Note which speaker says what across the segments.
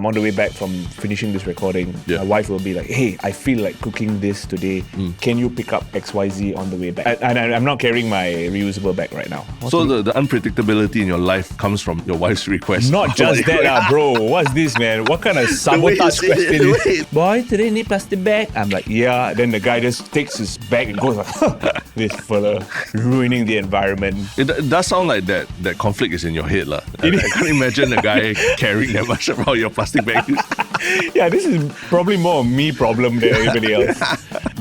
Speaker 1: I'm on the way back from finishing this recording, my wife will be like, hey, I feel like cooking this today. Can you pick up XYZ on the way back? And I'm not carrying my reusable bag right now.
Speaker 2: So the unpredictability in your life comes from your wife's request.
Speaker 1: Not just that, bro. What's this, man? What kind of sabotage question is this? Boy, today need plastic bag? I'm like, yeah. Then the guy just takes his bag and goes like, this fella ruining the environment.
Speaker 2: It does sound like that conflict is in your head. I can't imagine a guy caring that much about your plastic bag.
Speaker 1: Yeah, this is probably more a me problem than anybody else.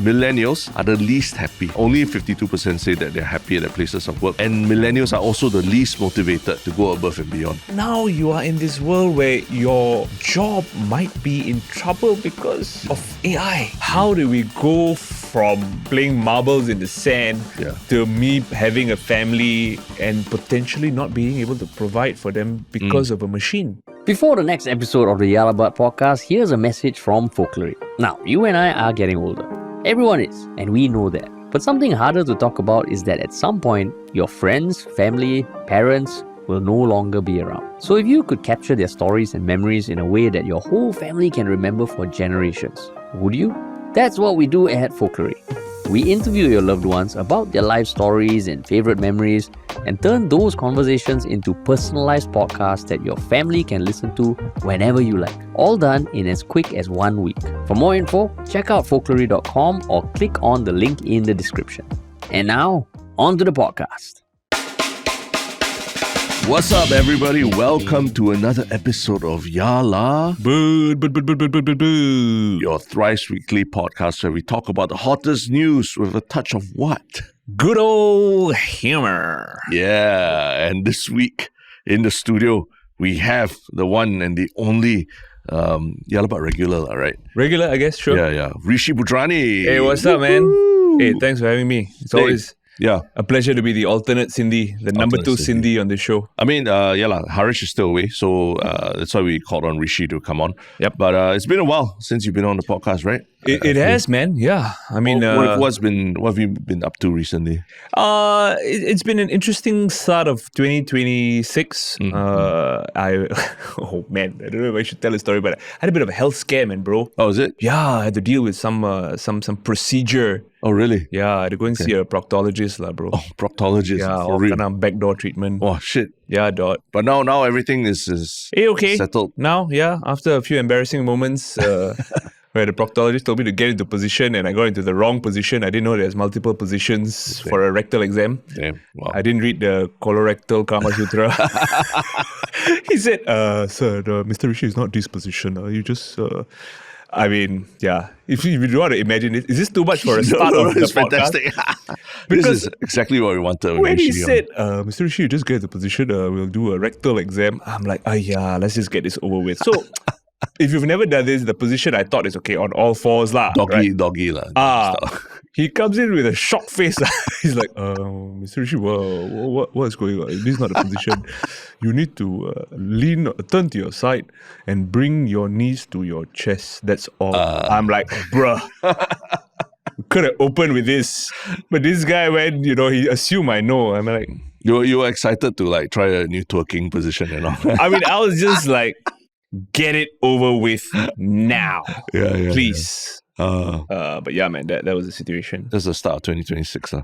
Speaker 2: Millennials are the least happy. Only 52% say that they're happy at their places of work. And millennials are also the least motivated to go above and beyond.
Speaker 1: Now you are in this world where your job might be in trouble because of AI. How do we go from playing marbles in the sand to me having a family and potentially not being able to provide for them because of a machine?
Speaker 3: Before the next episode of the 𝗪𝗲 podcast, here's a message from Folklory. Now, you and I are getting older. Everyone is, and we know that. But something harder to talk about is that at some point, your friends, family, parents will no longer be around. So if you could capture their stories and memories in a way that your whole family can remember for generations, would you? That's what we do at Folklory. We interview your loved ones about their life stories and favorite memories and turn those conversations into personalized podcasts that your family can listen to whenever you like. All done in as quick as 1 week. For more info, check out folklory.com or click on the link in the description. And now, on to the podcast.
Speaker 2: What's up, everybody? Welcome to another episode of 𝗪𝗲
Speaker 1: Boo.
Speaker 2: your thrice weekly podcast where we talk about the hottest news with a touch of what?
Speaker 1: Good old humor.
Speaker 2: Yeah, and this week in the studio, we have the one and the only 𝗪𝗲 regular, right?
Speaker 1: Regular, I guess, sure.
Speaker 2: Yeah. Rishi Budhrani.
Speaker 1: Hey, what's up, man? Hey, thanks for having me. It's always a pleasure to be the alternate Cindy, the number 2 Cindy on this show.
Speaker 2: I mean, Harish is still away, so that's why we called on Rishi to come on.
Speaker 1: Yep.
Speaker 2: But it's been a while since you've been on the podcast, right?
Speaker 1: It has, man. Yeah. I mean,
Speaker 2: what have you been up to recently?
Speaker 1: It's been an interesting start of 2026. Oh man, I don't know if I should tell a story, but I had a bit of a health scare, man, bro.
Speaker 2: Oh, is it?
Speaker 1: Yeah, I had to deal with some procedure.
Speaker 2: Oh, really?
Speaker 1: Yeah, I had to go and see a proctologist, bro.
Speaker 2: Oh, proctologist.
Speaker 1: Yeah,
Speaker 2: for
Speaker 1: all
Speaker 2: real.
Speaker 1: kind of backdoor treatment.
Speaker 2: Oh, shit.
Speaker 1: Yeah, dot.
Speaker 2: But now everything is
Speaker 1: okay.
Speaker 2: settled.
Speaker 1: Now, after a few embarrassing moments, where the proctologist told me to get into position and I got into the wrong position. I didn't know there's multiple positions for a rectal exam.
Speaker 2: Damn. Wow.
Speaker 1: I didn't read the colorectal 𝗪𝗲 𝗪𝗲. He said, sir, Mr. Rishi is not this position. You just... I mean, if you want to imagine it, is this too much for a start of the
Speaker 2: it's
Speaker 1: podcast?
Speaker 2: fantastic. This is exactly what we wanted.
Speaker 1: When he said, Mr. Rishi, you just get the position, we'll do a rectal exam. I'm like, let's just get this over with. So, if you've never done this, the position I thought is okay, on all fours lah.
Speaker 2: Doggy lah.
Speaker 1: He comes in with a shocked face. He's like, Mr. Rishi, what is going on? This is not a position. You need to turn to your side and bring your knees to your chest. That's all. I'm like, bruh. Could have opened with this. But this guy went, he assumed I know. I'm like...
Speaker 2: You were excited to like try a new twerking position and all.
Speaker 1: I mean, I was just like, get it over with now. Please. But yeah, man, that was the situation.
Speaker 2: That's the start of 2026.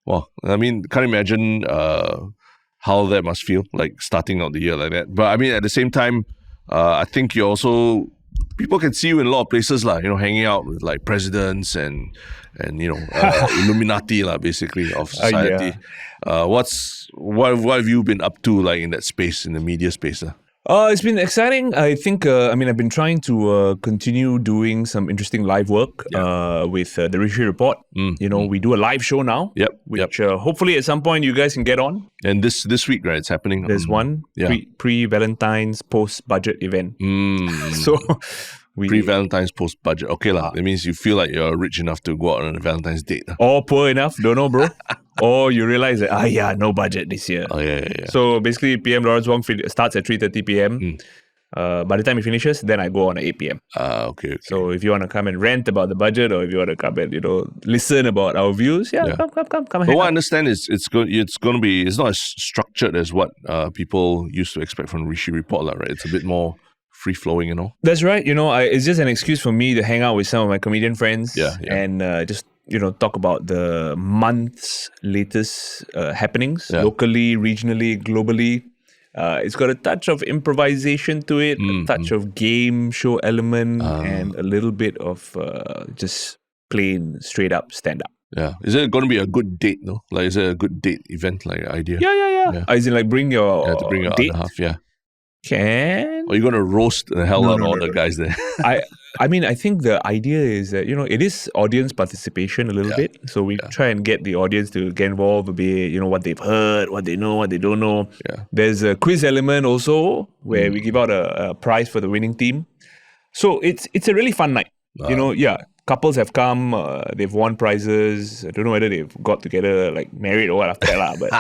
Speaker 2: Well, I mean, can't imagine how that must feel, like starting out the year like that. But I mean, at the same time, I think you also... People can see you in a lot of places, hanging out with like presidents and Illuminati, basically, of society. What have you been up to, like in that space, in the media space?
Speaker 1: It's been exciting. I think, I've been trying to continue doing some interesting live work with the Rishi Report. We do a live show now, which hopefully at some point you guys can get on.
Speaker 2: And this week, right, it's happening.
Speaker 1: There's one pre-Valentine's post-budget event. So...
Speaker 2: Pre-Valentine's post-budget. Okay, that means you feel like you're rich enough to go out on a Valentine's date.
Speaker 1: Or poor enough, don't know, bro. Or you realize that, no budget this year.
Speaker 2: Oh, yeah.
Speaker 1: So basically, PM Lawrence Wong starts at 3:30 p.m. By the time he finishes, then I go on at 8 p.m.
Speaker 2: Okay.
Speaker 1: So if you want to come and rant about the budget, or if you want to come and listen about our views, come.
Speaker 2: But what I understand is it's going to be, it's not as structured as what people used to expect from Rishi Report, right? It's a bit more free-flowing and all.
Speaker 1: That's right. It's just an excuse for me to hang out with some of my comedian friends and just, talk about the month's latest happenings locally, regionally, globally. It's got a touch of improvisation to it, a touch of game show element, and a little bit of just plain straight up stand up.
Speaker 2: Yeah. Is it going to be a good date though? Like, is it a good date event like idea?
Speaker 1: Yeah. As in, like, bring your
Speaker 2: to bring your
Speaker 1: date.
Speaker 2: other half, yeah.
Speaker 1: Can?
Speaker 2: Or you're going to roast the hell out of all the guys there?
Speaker 1: I think the idea is that, it is audience participation a little bit. So we try and get the audience to get involved a bit, what they've heard, what they know, what they don't know.
Speaker 2: Yeah.
Speaker 1: There's a quiz element also where we give out a prize for the winning team. So it's a really fun night. Couples have come, they've won prizes. I don't know whether they've got together, like married or what after that, but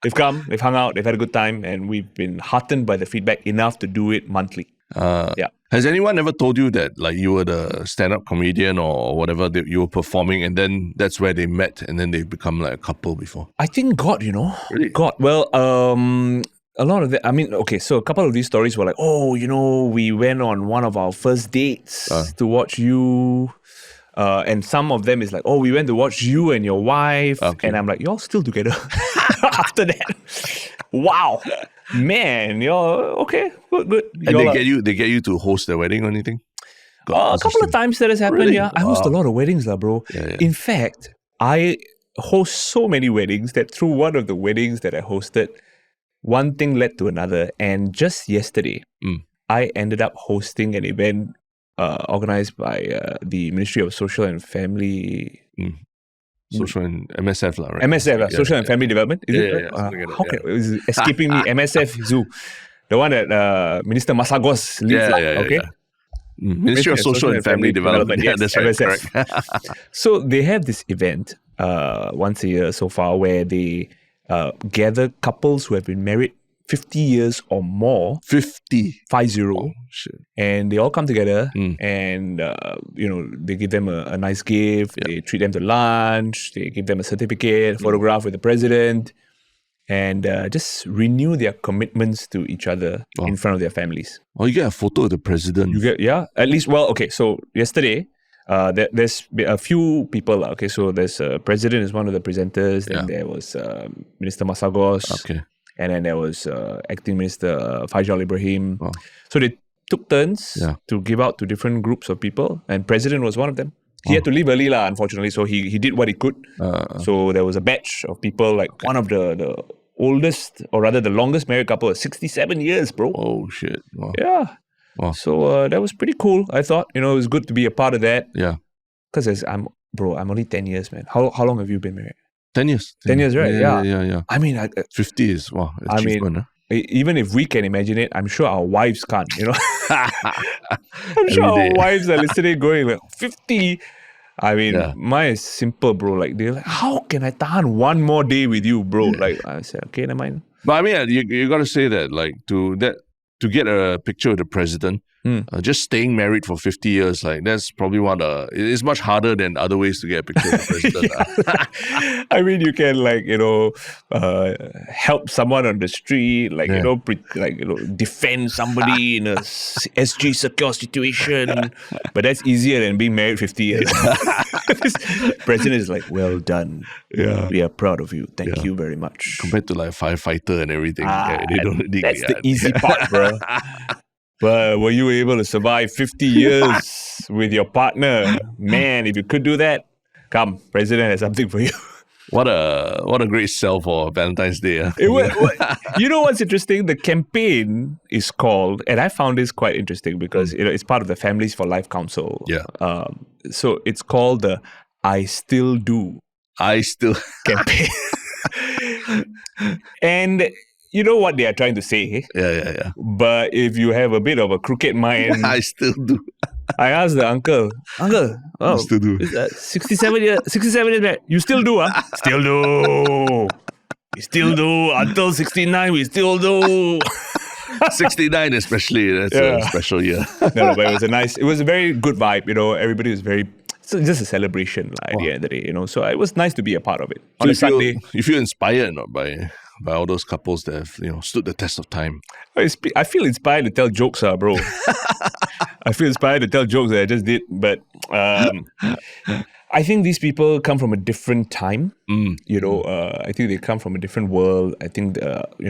Speaker 1: they've come, they've hung out, they've had a good time, and we've been heartened by the feedback enough to do it monthly.
Speaker 2: Has anyone ever told you that, like, you were the stand-up comedian or whatever that you were performing, and then that's where they met, and then they've become like a couple before?
Speaker 1: I think God,
Speaker 2: Really?
Speaker 1: God. Well, a lot of that. So a couple of these stories were like, we went on one of our first dates to watch you. And some of them is like, we went to watch you and your wife.
Speaker 2: Okay.
Speaker 1: And I'm like, y'all still together after that? Wow. Man, you're okay. Good.
Speaker 2: And they get you to host their wedding or anything?
Speaker 1: A couple of times that has happened,
Speaker 2: Really?
Speaker 1: yeah. I host a lot of weddings, bro.
Speaker 2: Yeah.
Speaker 1: In fact, I host so many weddings that through one of the weddings that I hosted, one thing led to another. And just yesterday, I ended up hosting an event organized by the Ministry of Social and Family...
Speaker 2: Social and MSF, right?
Speaker 1: MSF, Social and Family Development. Is it?
Speaker 2: Yeah, something like that,
Speaker 1: How can it was escaping me? MSF Zoo, the one that Minister Masagos leads. Okay.
Speaker 2: Ministry of Social and Family Development. Yeah,
Speaker 1: Yes,
Speaker 2: that's right.
Speaker 1: MSF.
Speaker 2: Correct.
Speaker 1: So they have this event once a year so far where they gather couples who have been married 50 years or more.
Speaker 2: 50.
Speaker 1: 50.
Speaker 2: Oh, shit.
Speaker 1: And they all come together and, they give them a nice gift. They treat them to lunch. They give them a certificate, a photograph with the president, and just renew their commitments to each other in front of their families.
Speaker 2: Oh, you get a photo of the president.
Speaker 1: You get, at least, so yesterday, there's a few people. Okay, so there's president is one of the presenters. Then there was Minister Masagos.
Speaker 2: Okay.
Speaker 1: And then there was acting minister 𝗙𝗲 𝗪𝗺. So they took turns to give out to different groups of people, and president was one of them. He had to leave early, unfortunately, so he did what he could. So there was a batch of people, like one of the oldest, or rather the longest married couple, 67 years, bro.
Speaker 2: Oh, shit. Wow.
Speaker 1: Yeah.
Speaker 2: Wow.
Speaker 1: So that was pretty cool, I thought. It was good to be a part of that.
Speaker 2: Yeah.
Speaker 1: Because I'm only 10 years, man. How long have you been married?
Speaker 2: 10 years.
Speaker 1: 10 years, right?
Speaker 2: Yeah.
Speaker 1: I mean,
Speaker 2: 50 is, wow, achievement.
Speaker 1: Even if we can imagine it, I'm sure our wives can't, I'm sure our wives are listening going like, 50. I mean, mine is simple, bro. Like, they're like, how can I tahan one more day with you, bro? Like, I said, okay, never mind.
Speaker 2: But I mean, you got to say that, like, to get a picture of the president, just staying married for 50 years, like, that's probably it's much harder than other ways to get a picture of the president.
Speaker 1: I mean, you can, like, help someone on the street, like, defend somebody in a 𝗙𝗲 secure situation. But that's easier than being married 50 years. This president is like, well done.
Speaker 2: Yeah.
Speaker 1: We are proud of you. Thank you very much.
Speaker 2: Compared to, like, firefighter and everything.
Speaker 1: That's the easy part, bro. But were you able to survive 50 years with your partner? Man, if you could do that, come, president has something for you.
Speaker 2: What a great sell for Valentine's Day.
Speaker 1: You know what's interesting? The campaign is called, and I found this quite interesting because it's part of the Families for Life Council.
Speaker 2: Yeah.
Speaker 1: So it's called the I Still Do campaign. And you know what they are trying to say.
Speaker 2: Yeah.
Speaker 1: But if you have a bit of a crooked mind,
Speaker 2: I still do.
Speaker 1: I asked the uncle,
Speaker 2: I still do.
Speaker 1: 67 years back, you still do, huh? Still do. We still do. Until 69, we still do.
Speaker 2: 69 especially, that's a special year.
Speaker 1: No, but it was a very good vibe, everybody was very, it's just a celebration at the end of the day, so it was nice to be a part of it. On a Sunday.
Speaker 2: You feel inspired not by by all those couples that have, stood the test of time.
Speaker 1: I feel inspired to tell jokes, bro. I feel inspired to tell jokes that I just did, but I think these people come from a different time. I think they come from a different world. I think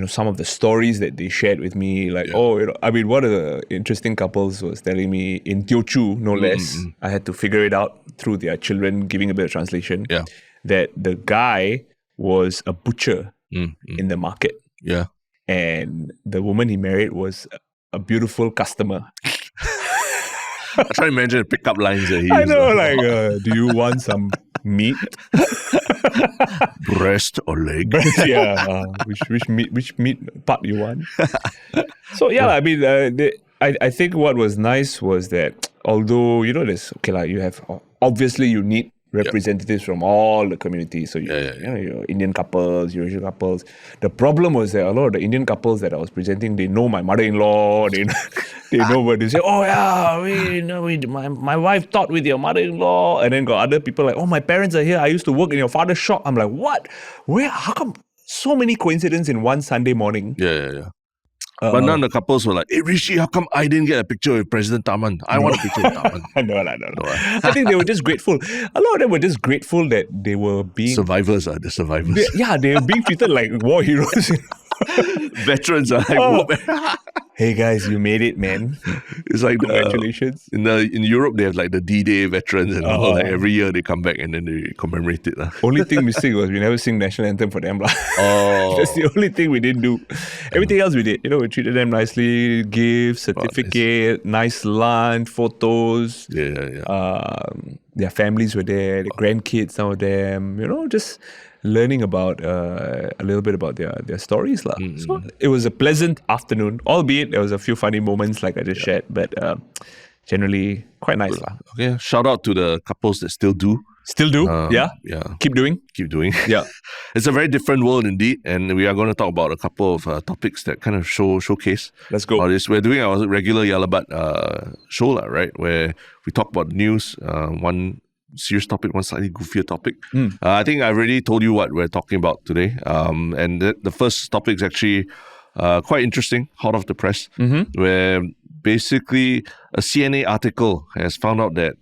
Speaker 1: some of the stories that they shared with me, like one of the interesting couples was telling me in Teochew, no less. I had to figure it out through their children giving a bit of translation.
Speaker 2: Yeah.
Speaker 1: That the guy was a butcher in the market.
Speaker 2: Yeah.
Speaker 1: And the woman he married was a beautiful customer.
Speaker 2: I try to imagine the pickup lines that he
Speaker 1: I
Speaker 2: used.
Speaker 1: know, do you want some meat?
Speaker 2: Breast or leg?
Speaker 1: Which meat part you want? So I think what was nice was that although you have obviously you need representatives from all the communities. So your Indian couples, Eurasian couples. The problem was that a lot of the Indian couples that I was presenting, they know my mother-in-law. They know what they say. Oh yeah, my wife taught with your mother-in-law, and then got other people like, oh, my parents are here. I used to work in your father's shop. I'm like, what? Where? How come so many coincidences in one Sunday morning?
Speaker 2: Yeah. But none of the couples were like, hey, Rishi, how come I didn't get a picture with President Tharman? I want a picture with Tharman.
Speaker 1: No. I think they were just grateful. A lot of them were just grateful that they were being...
Speaker 2: Survivors. The survivors.
Speaker 1: They were being treated like war heroes.
Speaker 2: Veterans are like,
Speaker 1: hey guys, you made it, man.
Speaker 2: It's like
Speaker 1: congratulations.
Speaker 2: In Europe, they have like the D-Day veterans and all. Like every year they come back and then they commemorate it.
Speaker 1: Only thing missing was we never sing national anthem for them. That's the only thing we didn't do. Everything else we did. We treated them nicely, gifts, certificate, nice lunch, photos. Their families were there, the grandkids, some of them, just learning about a little bit about their stories. So it was a pleasant afternoon, albeit there was a few funny moments like I just shared, but generally quite nice.
Speaker 2: Okay, shout out to the couples that still do.
Speaker 1: Still do? Yeah. Keep doing. Yeah.
Speaker 2: It's a very different world indeed, and we are going to talk about a couple of topics that kind of showcase.
Speaker 1: Let's go.
Speaker 2: We're doing our regular 𝗪𝗶 show, right? Where we talk about news, one serious topic, one slightly goofier topic. I think I already told you what we're talking about today. And the first topic is actually quite interesting, hot off the press, where basically a CNA article has found out that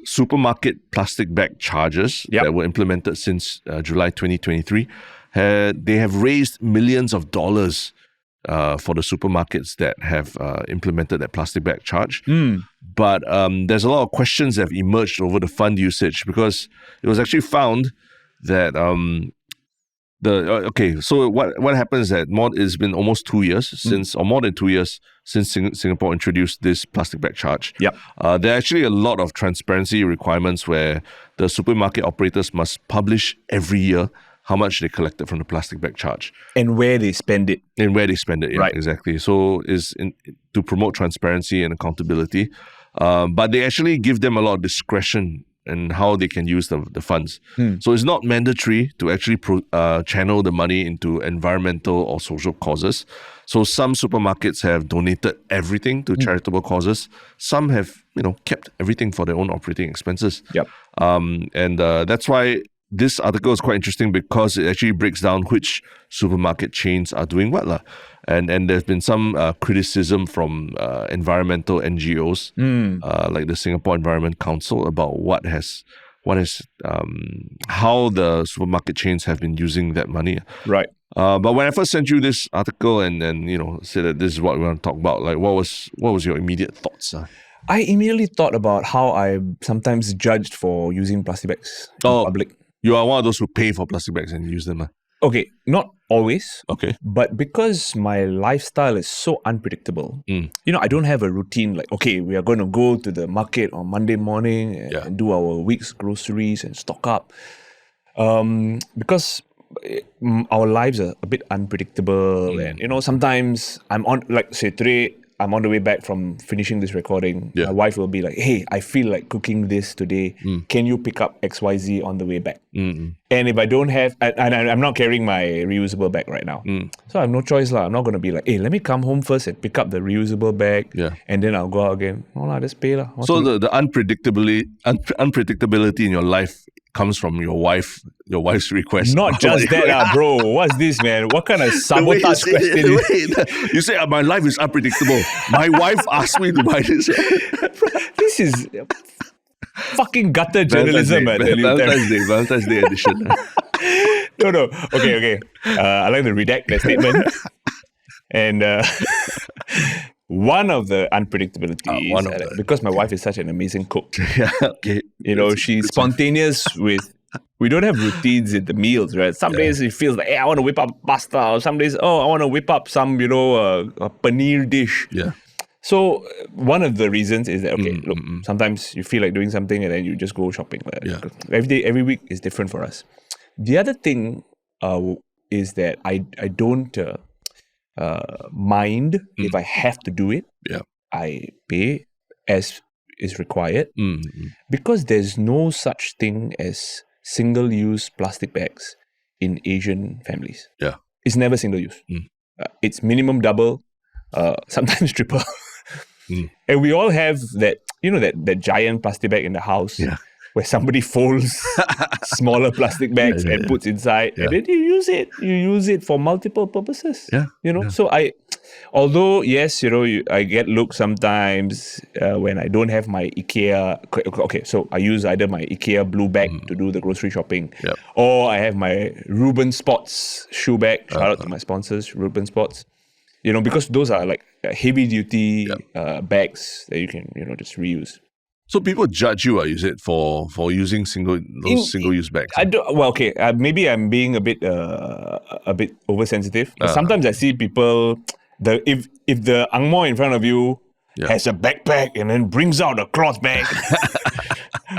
Speaker 2: supermarket plastic bag charges that were implemented since July 2023, they have raised millions of dollars for the supermarkets that have implemented that plastic bag charge. But there's a lot of questions that have emerged over the fund usage, because it was actually found that so what happens is that it's been almost 2 years since, or more than 2 years since Singapore introduced this plastic bag charge. There are actually a lot of transparency requirements where the supermarket operators must publish every year how much they collected from the plastic bag charge.
Speaker 1: And where they spend it.
Speaker 2: Right. Exactly. So is to promote transparency and accountability. But they actually give them a lot of discretion in how they can use the funds. So it's not mandatory to actually channel the money into environmental or social causes. So some supermarkets have donated everything to charitable causes. Some have, kept everything for their own operating expenses. And that's why this article is quite interesting, because it actually breaks down which supermarket chains are doing what. And there's been some criticism from environmental NGOs, like the Singapore Environment Council, about how the supermarket chains have been using that money.
Speaker 1: Right.
Speaker 2: But when I first sent you this article and said that this is what we want to talk about, like what was your immediate thoughts?
Speaker 1: I immediately thought about how I'm sometimes judged for using plastic bags in public.
Speaker 2: You are one of those who pay for plastic bags and use them.
Speaker 1: Okay, not always.
Speaker 2: Okay.
Speaker 1: But because my lifestyle is so unpredictable, I don't have a routine like, okay, we are going to go to the market on Monday morning and do our week's groceries and stock up. Because our lives are a bit unpredictable, and sometimes I'm on, like say today, I'm on the way back from finishing this recording. My wife will be like, hey, I feel like cooking this today. Can you pick up XYZ on the way back? And if I don't have, and I'm not carrying my reusable bag right now. So I have no choice. I'm not going to be like, hey, let me come home first and pick up the reusable bag. And then I'll go out again. No, just pay.
Speaker 2: So the unpredictability in your life comes from your wife's request.
Speaker 1: Not just that, bro. What's this, man? What kind of sabotage question is
Speaker 2: You say, my life is unpredictable. My wife asked me to buy this.
Speaker 1: this? Is fucking gutter journalism, man.
Speaker 2: Valentine's Day edition.
Speaker 1: No. Okay. I like to redact that statement. And one of the unpredictabilities, because my wife is such an amazing cook.
Speaker 2: Yeah, okay.
Speaker 1: She's spontaneous with. We don't have routines in the meals, right? Some days it feels like, hey, I want to whip up pasta. Or some days, I want to whip up some, a paneer dish.
Speaker 2: Yeah.
Speaker 1: So one of the reasons is that, look, sometimes you feel like doing something and then you just go shopping. Every week is different for us. The other thing is that I don't mind if I have to do it.
Speaker 2: Yeah.
Speaker 1: I pay as is required because there's no such thing as single-use plastic bags in Asian families.
Speaker 2: Yeah.
Speaker 1: It's never single-use. It's minimum double, sometimes triple. And we all have that, that giant plastic bag in the house where somebody folds smaller plastic bags and puts inside, and then you use it for multiple purposes. So although yes, I get looked sometimes when I don't have my IKEA. Okay, so I use either my IKEA blue bag to do the grocery shopping, or I have my Reuben Spots shoe bag. Shout out to my sponsors, Reuben Spots. Because those are like heavy duty bags that you can just reuse.
Speaker 2: So people judge you, is it, for using single-use bags?
Speaker 1: Maybe I'm being a bit oversensitive. Sometimes I see people, if the angmoh in front of you has a backpack and then brings out a cloth bag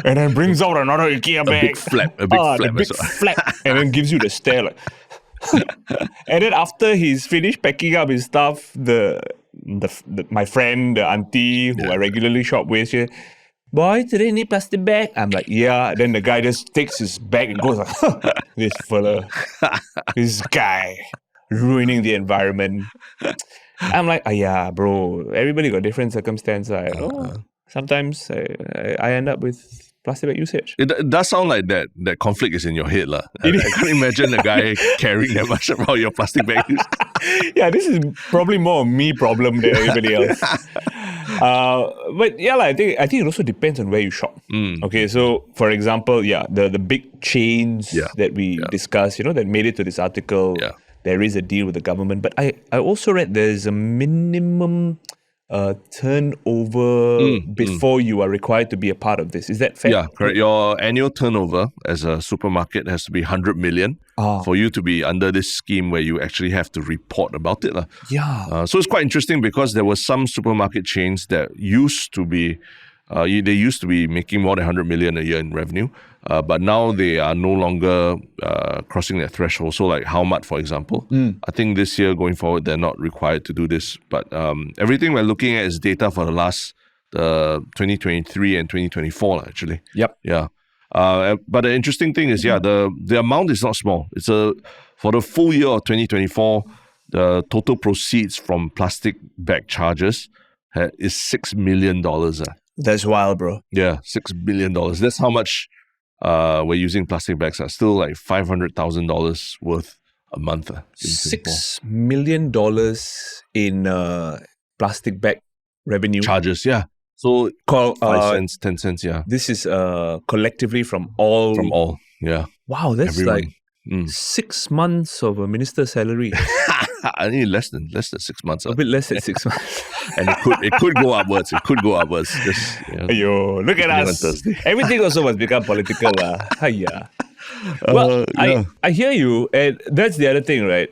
Speaker 1: and then brings out another IKEA bag,
Speaker 2: a big
Speaker 1: flap, and then gives you the stare like. And then after he's finished packing up his stuff, my friend, the auntie who I regularly shop with, she, boy, today need plastic bag? I'm like, yeah. Then the guy just takes his bag and goes like, this fella, this guy, ruining the environment. I'm like, yeah, bro, everybody got different circumstances. Sometimes I end up with plastic bag usage.
Speaker 2: It does sound like that conflict is in your head. I can't imagine a guy caring that much about your plastic bag use.
Speaker 1: Yeah, this is probably more a me problem than anybody else. But yeah, I think it also depends on where you shop. Okay, so for example, the big chains that we discussed, that made it to this article, there is a deal with the government. But I also read there's a minimum turnover before you are required to be a part of this. Is that fair?
Speaker 2: Yeah, correct. Your annual turnover as a supermarket has to be 100 million for you to be under this scheme where you actually have to report about it.
Speaker 1: Yeah.
Speaker 2: So it's quite interesting because there were some supermarket chains that used to be making more than 100 million a year in revenue, but now they are no longer crossing that threshold. So like How Much, for example, I think this year going forward, they're not required to do this. But everything we're looking at is data for the last 2023 and 2024, actually.
Speaker 1: Yep.
Speaker 2: Yeah. But the interesting thing is, the amount is not small. It's for the full year of 2024, the total proceeds from plastic bag charges is $6 million.
Speaker 1: That's wild, bro.
Speaker 2: Yeah, $6 billion. That's how much we're using plastic bags. Still like $500,000 worth a month.
Speaker 1: $6 million in plastic bag revenue.
Speaker 2: Charges, yeah. So 5 cents, 10 cents, yeah.
Speaker 1: This is collectively from all.
Speaker 2: From all, yeah.
Speaker 1: Wow, that's everyone. Like 6 months of a minister's salary.
Speaker 2: I need less than 6 months.
Speaker 1: A bit less than 6 months.
Speaker 2: And it could go upwards. It could go upwards. Just,
Speaker 1: Ayo, look at us. Everything also must become political. Hiya. Well, I hear you. And that's the other thing, right?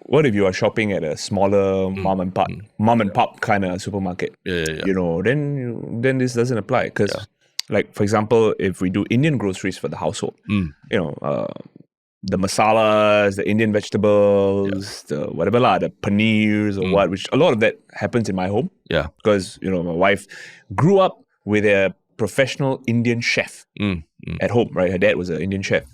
Speaker 1: What if you are shopping at a smaller mom and pop kind of supermarket?
Speaker 2: Yeah.
Speaker 1: Then this doesn't apply. Because, like, for example, if we do Indian groceries for the household, the masalas, the Indian vegetables, the whatever the paneers or what, which a lot of that happens in my home.
Speaker 2: Yeah.
Speaker 1: Because, my wife grew up with a professional Indian chef at home, right? Her dad was an Indian chef.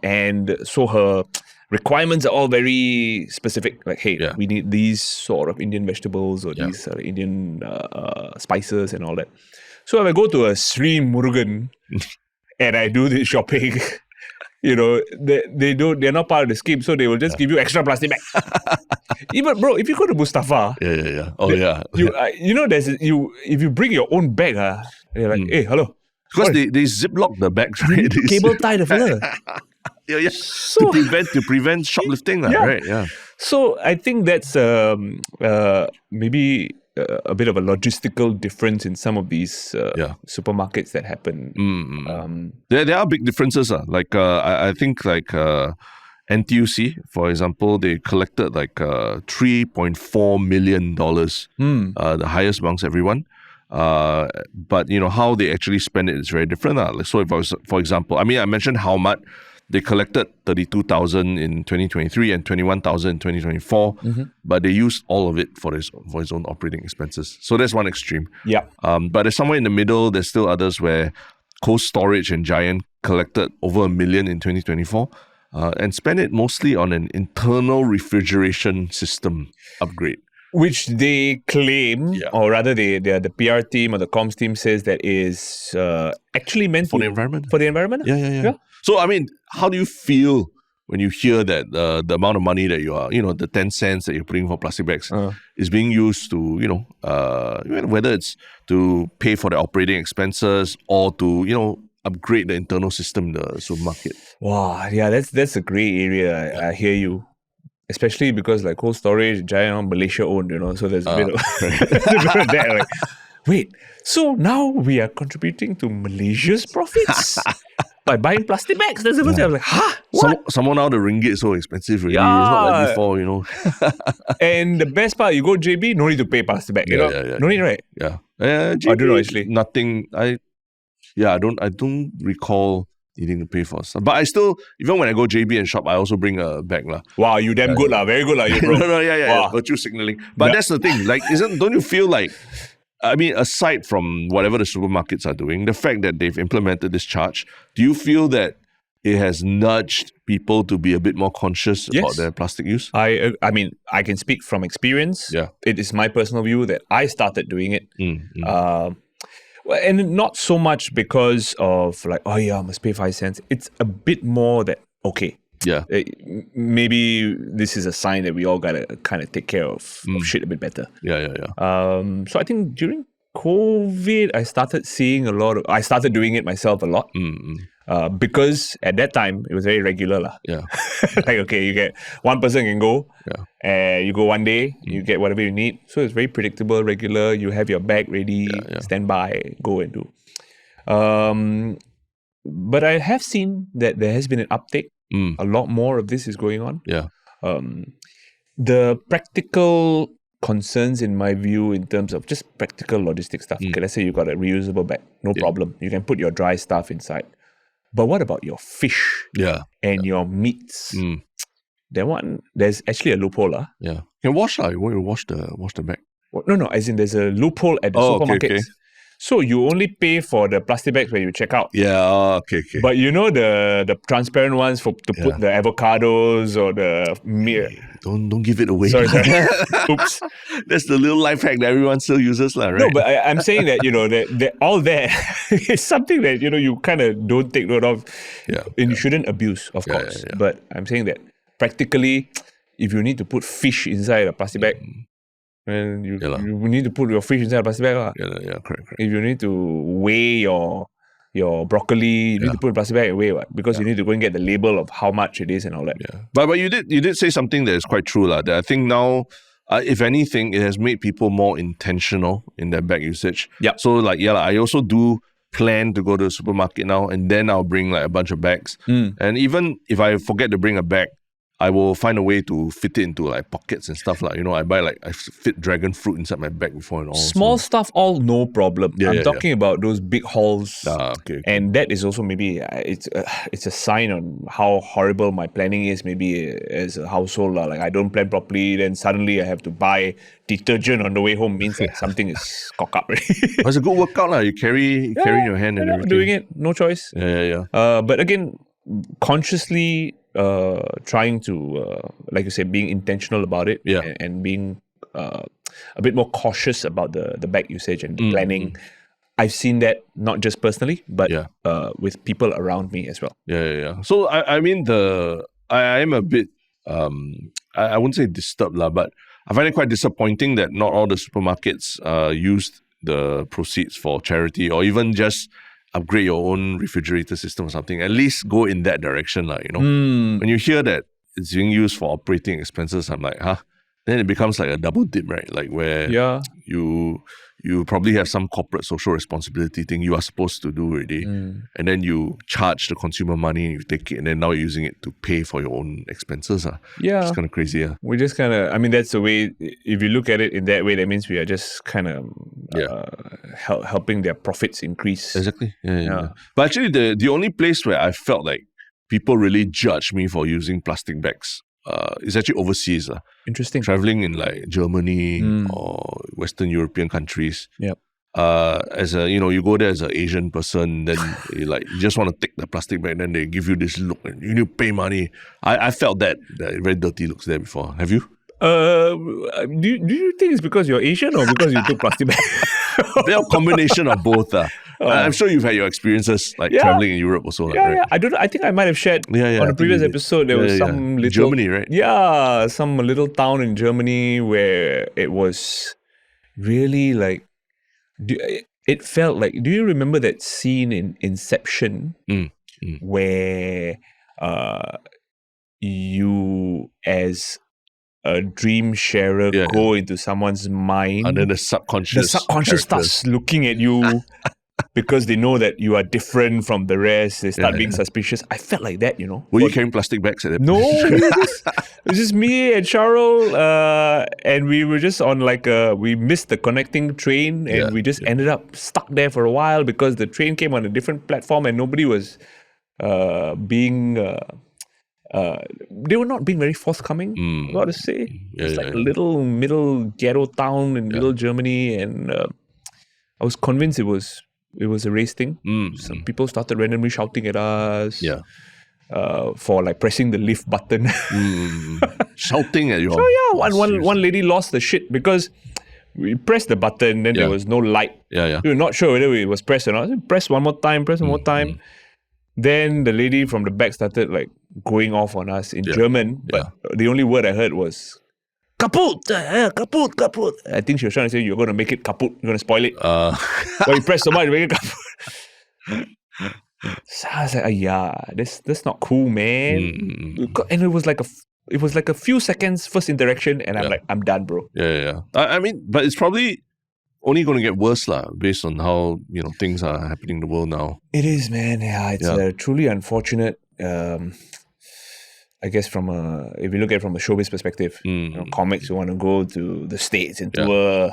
Speaker 1: And so her requirements are all very specific. Like, hey, we need these sort of Indian vegetables or these Indian spices and all that. So if I go to a Sri Murugan and I do the shopping, they're not part of the scheme, so they will just give you extra plastic bag. Even bro, if you go to Mustafa, if you bring your own bag, they're like, hey, hello.
Speaker 2: Because they ziplock the bags, right?
Speaker 1: Cable tie the fella.
Speaker 2: So, to prevent shoplifting, right? Yeah.
Speaker 1: So I think that's maybe a bit of a logistical difference in some of these supermarkets that happen.
Speaker 2: There are big differences. Like I think like NTUC, for example, they collected like $3.4 million, the highest amongst everyone. But how they actually spend it is very different. So for example, I mentioned how much they collected 32,000 in 2023 and 21,000 in 2024, but they used all of it for his own operating expenses. So that's one extreme.
Speaker 1: Yeah.
Speaker 2: But there's somewhere in the middle. There's still others where Cold Storage and Giant collected over $1 million in 2024 and spent it mostly on an internal refrigeration system upgrade.
Speaker 1: Which they claim, or rather the PR team or the comms team says that is actually meant
Speaker 2: for the environment.
Speaker 1: For the environment?
Speaker 2: Yeah. So, how do you feel when you hear that the amount of money that you are, the 10 cents that you're putting for plastic bags is being used to, whether it's to pay for the operating expenses or to, upgrade the internal system in the supermarket?
Speaker 1: Wow, yeah, that's a grey area. I hear you. Especially because like Cold Storage, Giant, Malaysia owned, so there's a bit of that. Like, wait, so now we are contributing to Malaysia's profits by buying plastic bags? That's the first thing. I was like, what?
Speaker 2: Someone now the ringgit is so expensive already. It's not like before,
Speaker 1: And the best part, you go JB, no need to pay plastic bag. No need, right?
Speaker 2: Yeah.
Speaker 1: JB, I don't know actually.
Speaker 2: Nothing. I don't recall needing to pay for stuff. But I still, even when I go JB and shop, I also bring a bag.
Speaker 1: Wow, you damn good very good you bro.
Speaker 2: No, virtue signaling. But that's the thing, like, don't you feel like, aside from whatever the supermarkets are doing, the fact that they've implemented this charge, do you feel that it has nudged people to be a bit more conscious about their plastic use?
Speaker 1: I can speak from experience.
Speaker 2: Yeah.
Speaker 1: It is my personal view that I started doing it. And not so much because of like, I must pay 5 cents. It's a bit more that, okay, maybe this is a sign that we all gotta kind of take care of shit a bit better. So I think during COVID, I started doing it myself a lot. Because at that time, it was very regular. Like, okay, you get one person can go, and you go one day, you get whatever you need. So it's very predictable, regular. You have your bag ready, stand by, go and do. But I have seen that there has been an uptake. A lot more of this is going on. The practical concerns, in my view, in terms of just practical logistic stuff. Okay, let's say you got a reusable bag, no problem. You can put your dry stuff inside. But what about your fish and your meats? That one, there's actually a loophole.
Speaker 2: You can wash you want to wash the bag?
Speaker 1: No, as in there's a loophole at the supermarkets.
Speaker 2: Okay.
Speaker 1: So you only pay for the plastic bags when you check out.
Speaker 2: Okay.
Speaker 1: But the transparent ones to put the avocados or the meat.
Speaker 2: Don't give it away.
Speaker 1: Sorry. Oops.
Speaker 2: That's the little life hack that everyone still uses, right?
Speaker 1: No, but I'm saying that, that all that is something that, you kind of don't take note of. And you shouldn't abuse, of course. But I'm saying that practically, if you need to put fish inside a plastic bag, and you need to put your fish inside a plastic bag.
Speaker 2: Correct.
Speaker 1: If you need to weigh your broccoli, you need to put in a plastic bag and weigh because you need to go and get the label of how much it is and all that.
Speaker 2: But you did say something that is quite true, that I think now, if anything, it has made people more intentional in their bag usage. So I also do plan to go to the supermarket now, and then I'll bring like a bunch of bags. And even if I forget to bring a bag, I will find a way to fit it into like pockets and stuff. I fit dragon fruit inside my bag before and all.
Speaker 1: Small stuff, all no problem. I'm talking about those big hauls.
Speaker 2: Okay.
Speaker 1: And that is also maybe, it's a sign on how horrible my planning is maybe as a household. Like I don't plan properly, then suddenly I have to buy detergent on the way home, means that something is cock up already.
Speaker 2: It's a good workout. You carry in your hand and everything.
Speaker 1: Doing it, no choice. But again, consciously trying to, like you said, being intentional about it and being a bit more cautious about the bag usage and the planning. I've seen that not just personally, but
Speaker 2: Yeah.
Speaker 1: with people around me as well.
Speaker 2: Yeah. So I mean I am a bit I wouldn't say disturbed lah, but I find it quite disappointing that not all the supermarkets used the proceeds for charity or even just upgrade your own refrigerator system or something. At least go in that direction lah, you know. When you hear that it's being used for operating expenses, I'm like, huh? Then it becomes like a double dip, right? Like where you probably have some corporate social responsibility thing you are supposed to do already. And then you charge the consumer money and you take it and then now you're using it to pay for your own expenses.
Speaker 1: Yeah.
Speaker 2: It's kind of crazy.
Speaker 1: We just kind of, I mean, that's the way, if you look at it in that way, that means we are just kind of helping their profits increase.
Speaker 2: Exactly. Yeah. But actually the only place where I felt like people really judge me for using plastic bags is actually overseas.
Speaker 1: Interesting.
Speaker 2: Traveling in like Germany or Western European countries.
Speaker 1: Yep.
Speaker 2: As a, you go there as an Asian person, then you just want to take the plastic bag, then they give you this look and you need to pay money. I felt that very dirty looks there before. Have you?
Speaker 1: Do you think it's because you're Asian or because you took plastic bag?
Speaker 2: They're a combination of both. I'm sure you've had your experiences traveling in Europe also. Right?
Speaker 1: I don't know. I think I might have shared on a previous episode. There was some little
Speaker 2: Germany, right?
Speaker 1: Yeah, some little town in Germany where it was really like. It felt like. Do you remember that scene in Inception where you as a dream sharer go into someone's mind,
Speaker 2: and then the subconscious
Speaker 1: starts looking at you because they know that you are different from the rest. They start being suspicious. I felt like that,
Speaker 2: Were you carrying plastic bags at that
Speaker 1: No,
Speaker 2: point?
Speaker 1: it was just me and Cheryl, and we were just on we missed the connecting train, and we just ended up stuck there for a while because the train came on a different platform and nobody was being... they were not being very forthcoming, I got to say. It's like a little middle ghetto town in middle Germany, and I was convinced it was a race thing. Some people started randomly shouting at us for like pressing the lift button.
Speaker 2: Shouting at you.
Speaker 1: So one lady lost the shit because we pressed the button, then there was no light. We were not sure whether it was pressed or not. Press one more time. Then the lady from the back started like going off on us in German, but the only word I heard was kaputt, kaputt. I think she was trying to say you're going to make it kaputt, you're going to spoil it. But you press so much, you make it kaputt. So I was like, that's not cool, man. And it was like a few seconds first interaction, and I'm like, I'm done, bro.
Speaker 2: I mean, but it's probably only going to get worse based on how things are happening in the world now.
Speaker 1: It is, man. It's truly unfortunate. I guess if you look at it from a showbiz perspective, comics who want to go to the States and tour.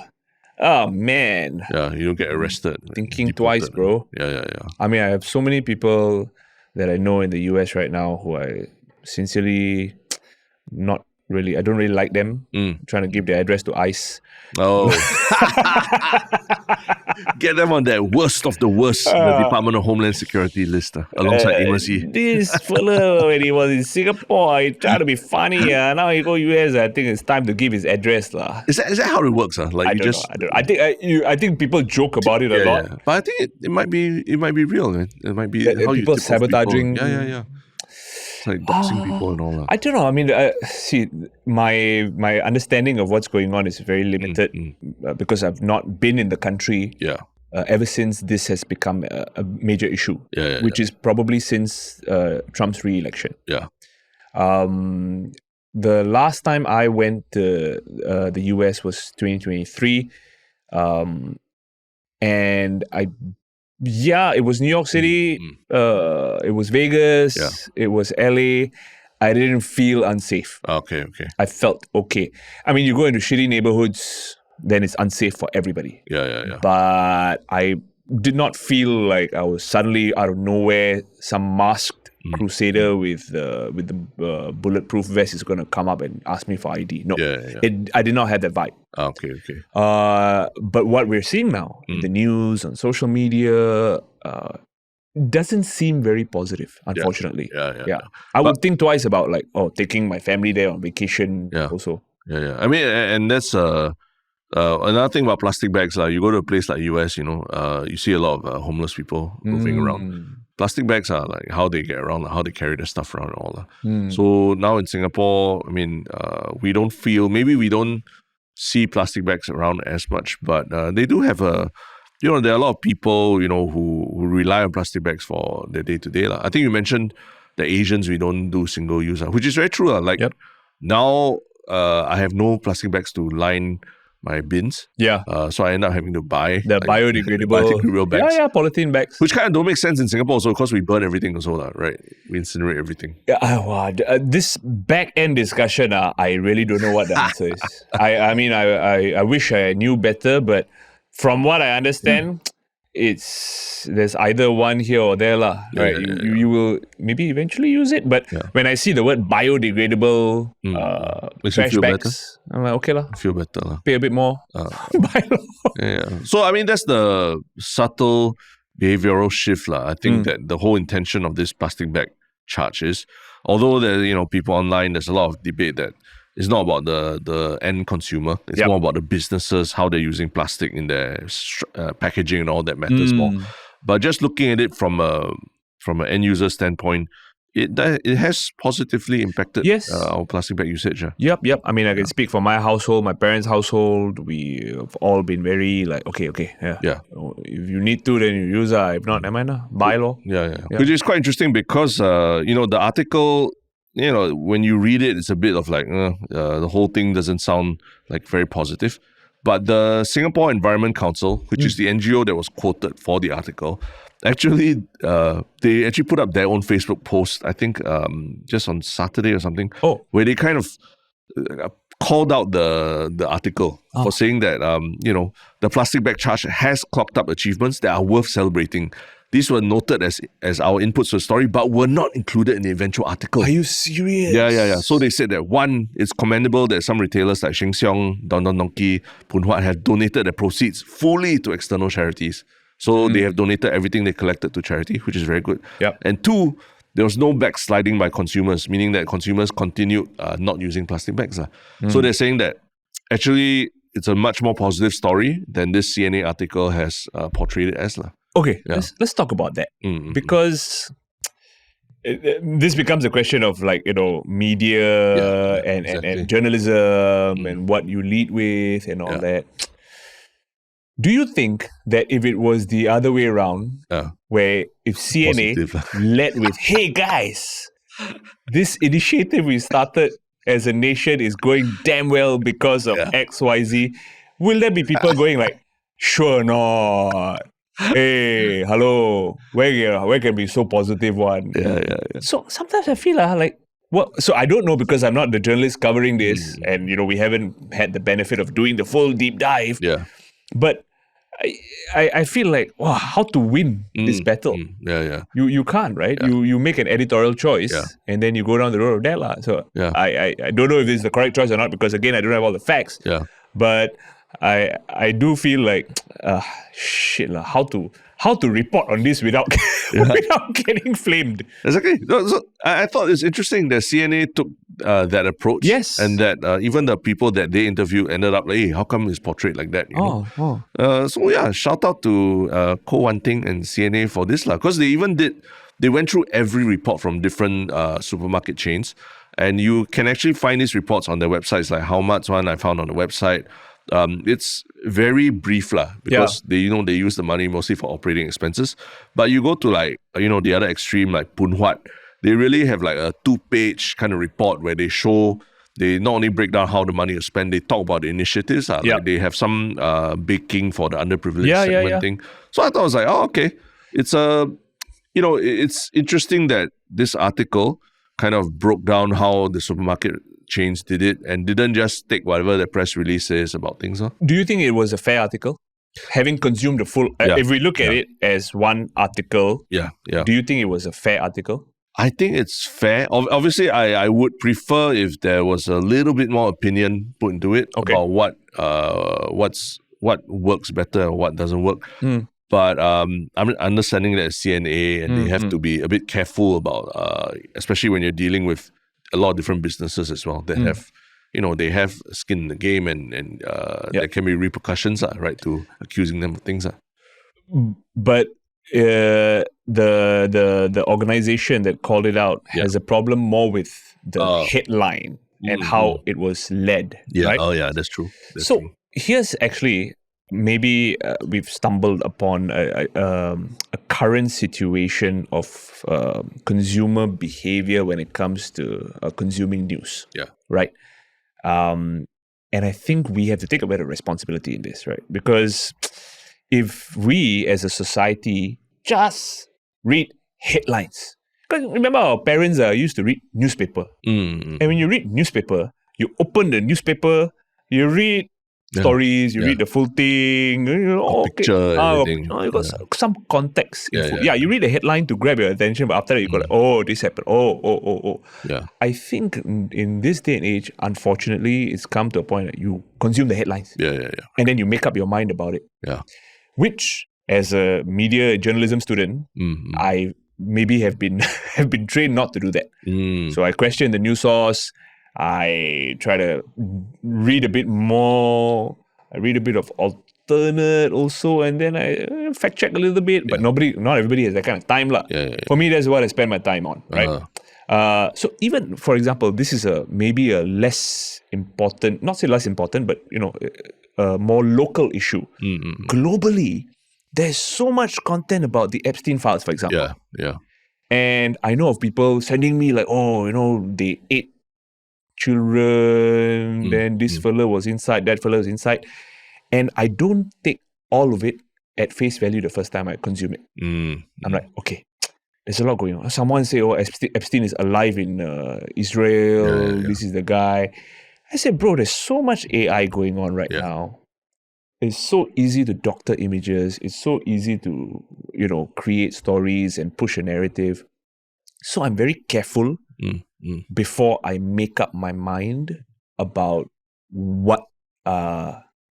Speaker 1: Oh man.
Speaker 2: Yeah, you don't get arrested.
Speaker 1: Thinking twice, bro.
Speaker 2: Yeah.
Speaker 1: I mean, I have so many people that I know in the US right now who I sincerely not really, I don't really like them. Trying to give their address to ICE.
Speaker 2: Oh. Get them on that worst of the worst, the Department of Homeland Security list, alongside 𝗪𝗻.
Speaker 1: This fella, when he was in Singapore, he tried to be funny. Now he go US, I think it's time to give his address.
Speaker 2: Is that how it works? Like
Speaker 1: I don't know. I think people joke about it a lot.
Speaker 2: Yeah. But I think it might be real, man. It might be how
Speaker 1: people
Speaker 2: you
Speaker 1: sabotaging.
Speaker 2: Yeah. It's like doxing people and all that.
Speaker 1: I don't know. I mean, see, my understanding of what's going on is very limited because I've not been in the country ever since this has become a major issue, which is probably since Trump's re-election. The last time I went to the US was 2023, and it was New York City, it was Vegas, it was LA. I didn't feel unsafe.
Speaker 2: Okay.
Speaker 1: I felt okay. I mean, you go into shitty neighborhoods, then it's unsafe for everybody.
Speaker 2: Yeah.
Speaker 1: But I did not feel like I was suddenly out of nowhere, some masked crusader with the bulletproof vest is going to come up and ask me for ID. No, I did not have that vibe.
Speaker 2: Okay.
Speaker 1: But what we're seeing now in the news, on social media, doesn't seem very positive, unfortunately.
Speaker 2: Yeah.
Speaker 1: I would think twice about taking my family there on vacation also.
Speaker 2: Yeah. I mean, and that's Another thing about plastic bags, you go to a place like US, you see a lot of homeless people moving around. Plastic bags are like how they get around, how they carry their stuff around and all that. So now in Singapore, I mean, we don't see plastic bags around as much, but they do have there are a lot of people, who rely on plastic bags for their day-to-day. I think you mentioned the Asians, we don't do single use, which is very true. Now I have no plastic bags to line my bins.
Speaker 1: Yeah.
Speaker 2: So I end up having to buy
Speaker 1: the biodegradable
Speaker 2: bags.
Speaker 1: Yeah, polythene bags.
Speaker 2: Which kind of don't make sense in Singapore also because we burn everything also, right? We incinerate everything.
Speaker 1: Yeah, this back-end discussion, I really don't know what the answer is. I mean, I wish I knew better, but from what I understand, there's either one here or there, right? You will maybe eventually use it, but when I see the word biodegradable trash bags, I'm like, okay
Speaker 2: feel better
Speaker 1: pay a bit more.
Speaker 2: So I mean, that's the subtle behavioral shift, I think that the whole intention of this plastic bag charge is, although there people online, there's a lot of debate that it's not about the end consumer. It's more about the businesses, how they're using plastic in their packaging and all that matters more. But just looking at it from an end user standpoint, it has positively impacted our plastic bag usage.
Speaker 1: Yep. I mean, I can speak for my household, my parents' household. We have all been very like, okay. Yeah. If you need to, then you use it. If not, never mind. Buy law.
Speaker 2: Yeah. Which is quite interesting because, the article, when you read it, it's a bit of like, the whole thing doesn't sound like very positive. But the Singapore Environment Council, which is the NGO that was quoted for the article, actually, they actually put up their own Facebook post, I think just on Saturday or something, where they kind of called out the article for saying that, the plastic bag charge has clocked up achievements that are worth celebrating. These were noted as our inputs to the story, but were not included in the eventual article.
Speaker 1: Are you serious?
Speaker 2: Yeah. So they said that one, it's commendable that some retailers like 𝗙𝗄𝗍 𝗨𝗨𝗨𝗶𝗄𝗏 have donated their proceeds fully to external charities. So they have donated everything they collected to charity, which is very good.
Speaker 1: Yep.
Speaker 2: And two, there was no backsliding by consumers, meaning that consumers continued not using plastic bags. So they're saying that actually it's a much more positive story than this CNA article has portrayed it as.
Speaker 1: Okay, let's talk about that. Because this becomes a question of like, media and journalism and what you lead with and all that. Do you think that if it was the other way around, where if CNA led with, hey guys, this initiative we started as a nation is going damn well because of XYZ, will there be people going like, sure not? Hey, hello, where can be so positive one?
Speaker 2: Yeah.
Speaker 1: So sometimes I feel like, so I don't know because I'm not the journalist covering this and, we haven't had the benefit of doing the full deep dive.
Speaker 2: Yeah.
Speaker 1: But I feel like, wow, how to win this battle?
Speaker 2: Yeah.
Speaker 1: You can't, right?
Speaker 2: Yeah.
Speaker 1: You make an editorial choice and then you go down the road of that. So I don't know if this is the correct choice or not because, again, I don't have all the facts.
Speaker 2: Yeah.
Speaker 1: But I do feel like, how to report on this without getting flamed.
Speaker 2: Exactly. So I thought it's interesting that CNA took that approach.
Speaker 1: Yes.
Speaker 2: And that even the people that they interviewed ended up like, hey, how come it's portrayed like that? So shout out to 𝗂𝗏 and CNA for this. Because they went through every report from different supermarket chains. And you can actually find these reports on their websites, like how much one I found on the website. It's very brief because they use the money mostly for operating expenses. But you go to the other extreme like Phoon Huat, they really have like a 2-page kind of report where they not only break down how the money is spent, they talk about the initiatives. Like they have some baking for the underprivileged segment thing. So I thought I was like, okay, it's it's interesting that this article kind of broke down how the supermarket chains did it and didn't just take whatever the press release says about things.
Speaker 1: Do you think it was a fair article? Having consumed the full, if we look at it as one article, do you think it was a fair article?
Speaker 2: I think it's fair. Obviously, I would prefer if there was a little bit more opinion put into it about what works better and what doesn't work. But I'm understanding that it's CNA and they have to be a bit careful about, especially when you're dealing with a lot of different businesses as well that have they have skin in the game, and there can be repercussions, right, to accusing them of things.
Speaker 1: But the organization that called it out has a problem more with the headline and how it was led.
Speaker 2: Yeah.
Speaker 1: Right?
Speaker 2: Oh, yeah, that's true.
Speaker 1: Here's actually maybe we've stumbled upon a current situation of consumer behavior when it comes to consuming news.
Speaker 2: Yeah.
Speaker 1: Right. And I think we have to take a bit of responsibility in this, right? Because if we as a society just read headlines, because remember our parents used to read newspaper. And when you read newspaper, you open the newspaper, you read stories, you read the full thing,
Speaker 2: picture, everything.
Speaker 1: You got some context. You read the headline to grab your attention, but after that you go like, this happened.
Speaker 2: Yeah.
Speaker 1: I think in this day and age, unfortunately, it's come to a point that you consume the headlines. And then you make up your mind about it.
Speaker 2: Yeah.
Speaker 1: Which, as a media journalism student, I maybe have been trained not to do that. So I question the news source. I try to read a bit more. I read a bit of alternate also, and then I fact check a little bit. But not everybody has that kind of time. For me, that's what I spend my time on, right? So even, for example, this is maybe a less important, not say less important, but a more local issue. Globally, there's so much content about the Epstein files, for example.
Speaker 2: Yeah.
Speaker 1: And I know of people sending me like, they ate children, then this fella was inside, that fella was inside. And I don't take all of it at face value the first time I consume it. I'm like, okay, there's a lot going on. Someone say, Epstein is alive in Israel. This is the guy. I said, bro, there's so much AI going on right now. It's so easy to doctor images. It's so easy to, create stories and push a narrative. So I'm very careful before I make up my mind about what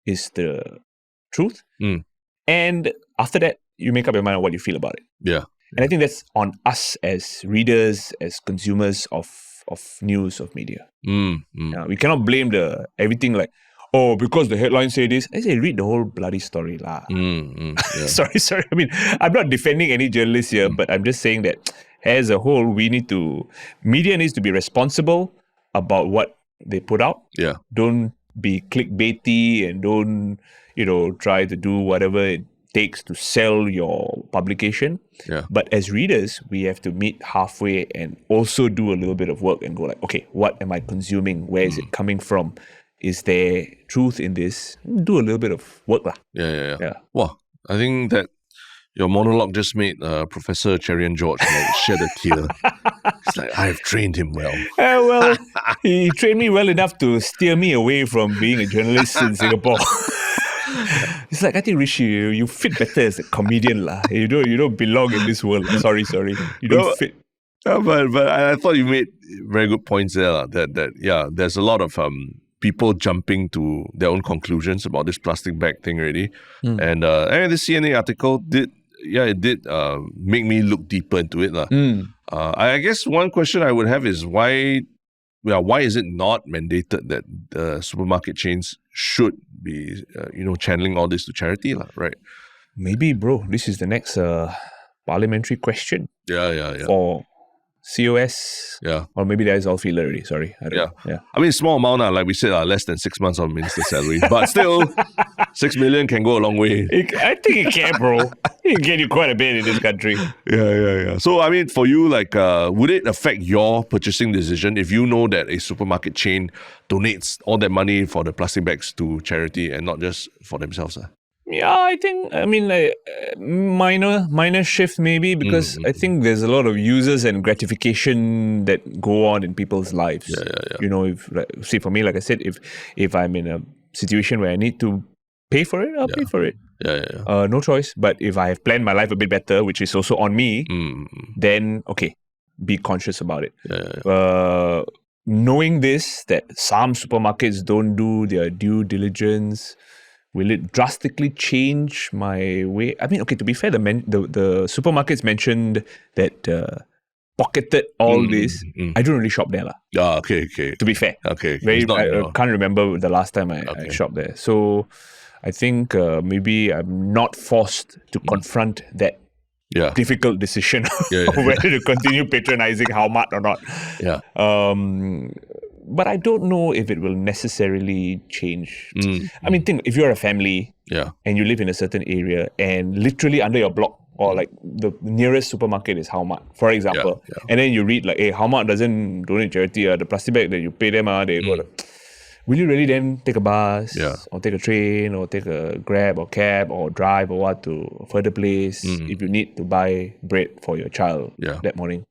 Speaker 1: is the truth. And after that, you make up your mind on what you feel about it.
Speaker 2: Yeah.
Speaker 1: And I think that's on us as readers, as consumers of news, of media. We cannot blame everything like, because the headlines say this. I say, read the whole bloody story lah. Sorry. I mean, I'm not defending any journalists here, but I'm just saying that as a whole, media needs to be responsible about what they put out.
Speaker 2: Yeah.
Speaker 1: Don't be clickbaity and don't, try to do whatever it takes to sell your publication.
Speaker 2: Yeah.
Speaker 1: But as readers, we have to meet halfway and also do a little bit of work and go like, okay, what am I consuming? Where is it coming from? Is there truth in this? Do a little bit of work lah.
Speaker 2: Yeah. Well, I think that your monologue just made Professor 𝗟𝗏 𝗏𝗃 shed a tear. It's like, I have trained him well.
Speaker 1: Well, he trained me well enough to steer me away from being a journalist in Singapore. It's like, I think, Rishi, you fit better as a comedian lah. You don't belong in this world. Sorry. You don't fit.
Speaker 2: But I thought you made very good points there. That there's a lot of people jumping to their own conclusions about this plastic bag thing already. And the CNN article did make me look deeper into it. I guess one question I would have is why is it not mandated that supermarket chains should be channeling all this to charity, right?
Speaker 1: Maybe, bro, this is the next parliamentary question. For COS, or maybe that is all filler already. Sorry, I don't know.
Speaker 2: I mean, small amount, like we said, less than 6 months of minister salary, but still, 6 million can go a long way.
Speaker 1: I think it can, bro. It can get you quite a bit in this country.
Speaker 2: Yeah. So, I mean, for you, like, would it affect your purchasing decision if you know that a supermarket chain donates all that money for the plastic bags to charity and not just for themselves?
Speaker 1: Yeah, I mean, minor shift maybe, because I think there's a lot of users and gratification that go on in people's lives. If for me, like I said, if I'm in a situation where I need to pay for it, I'll pay for it. No choice. But if I have planned my life a bit better, which is also on me, then okay, be conscious about it. Knowing this, that some supermarkets don't do their due diligence, will it drastically change my way? I mean, okay, to be fair, the supermarkets mentioned that pocketed all this, I don't really shop there.
Speaker 2: Okay.
Speaker 1: To be fair.
Speaker 2: Okay.
Speaker 1: Very,
Speaker 2: It's not,
Speaker 1: I can't remember the last time I shopped there. So I think maybe I'm not forced to confront that difficult decision of whether to continue patronizing 𝗏𝗏 or not.
Speaker 2: Yeah.
Speaker 1: But I don't know if it will necessarily change. I mean, think if you're a family and you live in a certain area and literally under your block or like the nearest supermarket is 𝗏𝗏, for example, and then you read like, hey, 𝗏𝗏 doesn't donate charity, the plastic bag that you pay them, they go to, will you really then take a bus or take a train or take a Grab or cab or drive or what to further place if you need to buy bread for your child that morning?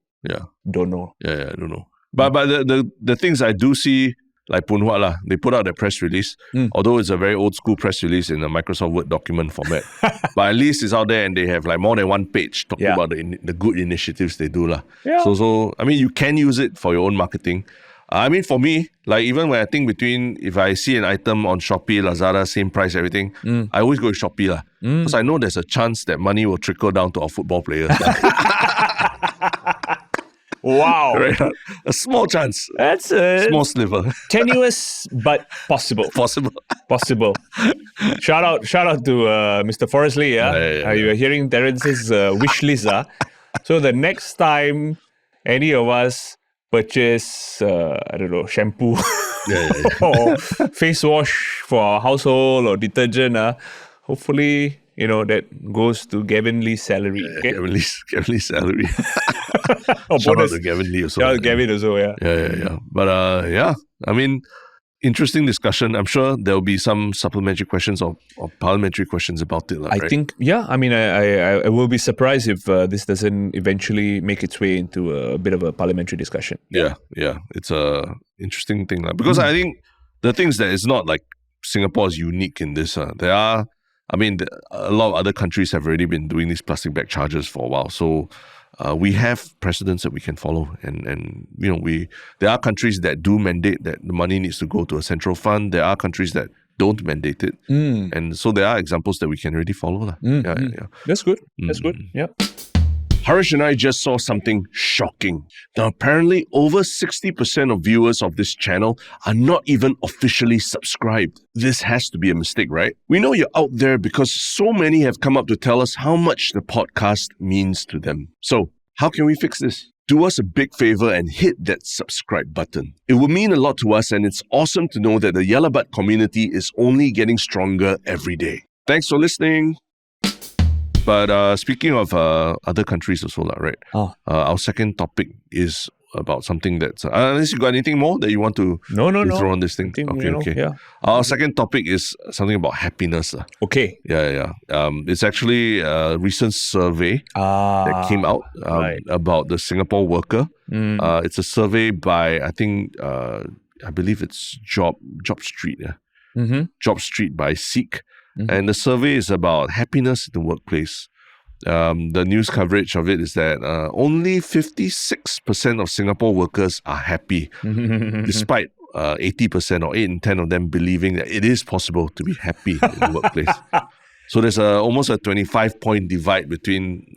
Speaker 1: Don't know.
Speaker 2: I don't know. But the things I do see, like Phoon Huat lah, they put out their press release, although it's a very old school press release in a Microsoft Word document format. But at least it's out there and they have like more than one page talking about the good initiatives they do lah. So I mean, you can use it for your own marketing. I mean, for me, like even when I think if I see an item on Shopee, Lazada, same price, everything, I always go to Shopee lah. Because I know there's a chance that money will trickle down to our football players.
Speaker 1: Wow.
Speaker 2: Right? A small chance.
Speaker 1: That's a
Speaker 2: small sliver.
Speaker 1: Tenuous but possible. Possible. Shout out to Mr. Forrestley. You are hearing Terence's wish list. So the next time any of us purchase, I don't know, shampoo or face wash for our household or detergent, hopefully, that goes to Gavin Lee's salary. Okay?
Speaker 2: Gavin Lee's salary.
Speaker 1: Shout
Speaker 2: out to Gavin Lee also.
Speaker 1: Shout out to Gavin also,
Speaker 2: Yeah. But I mean, interesting discussion. I'm sure there will be some supplementary questions or parliamentary questions about it.
Speaker 1: I think, I mean, I will be surprised if this doesn't eventually make its way into a bit of a parliamentary discussion.
Speaker 2: Yeah. It's a interesting thing. Because I think the things that it's not like Singapore is unique in this. There are, I mean, a lot of other countries have already been doing these plastic bag charges for a while. So we have precedents that we can follow. And there are countries that do mandate that the money needs to go to a central fund. There are countries that don't mandate it. And so there are examples that we can already follow.
Speaker 1: That's good. That's good. Yeah.
Speaker 2: Harish and I just saw something shocking. Now, apparently, over 60% of viewers of this channel are not even officially subscribed. This has to be a mistake, right? We know you're out there because so many have come up to tell us how much the podcast means to them. So, how can we fix this? Do us a big favor and hit that subscribe button. It will mean a lot to us, and it's awesome to know that the 𝗪𝗪𝗏 community is only getting stronger every day. Thanks for listening. But speaking of other countries also, right? Our second topic is about something that's... unless you got anything more that you want to throw on this thing? Okay.
Speaker 1: Yeah.
Speaker 2: Our second topic is something about happiness.
Speaker 1: Okay.
Speaker 2: Yeah. It's actually a recent survey that came out about the Singapore worker. It's a survey by, I believe it's Job Street. Job Street by 𝗪𝗓. And the survey is about happiness in the workplace. The news coverage of it is that only 56% of Singapore workers are happy, despite 80% or 8 in 10 of them believing that it is possible to be happy in the workplace. So there's almost a 25-point divide between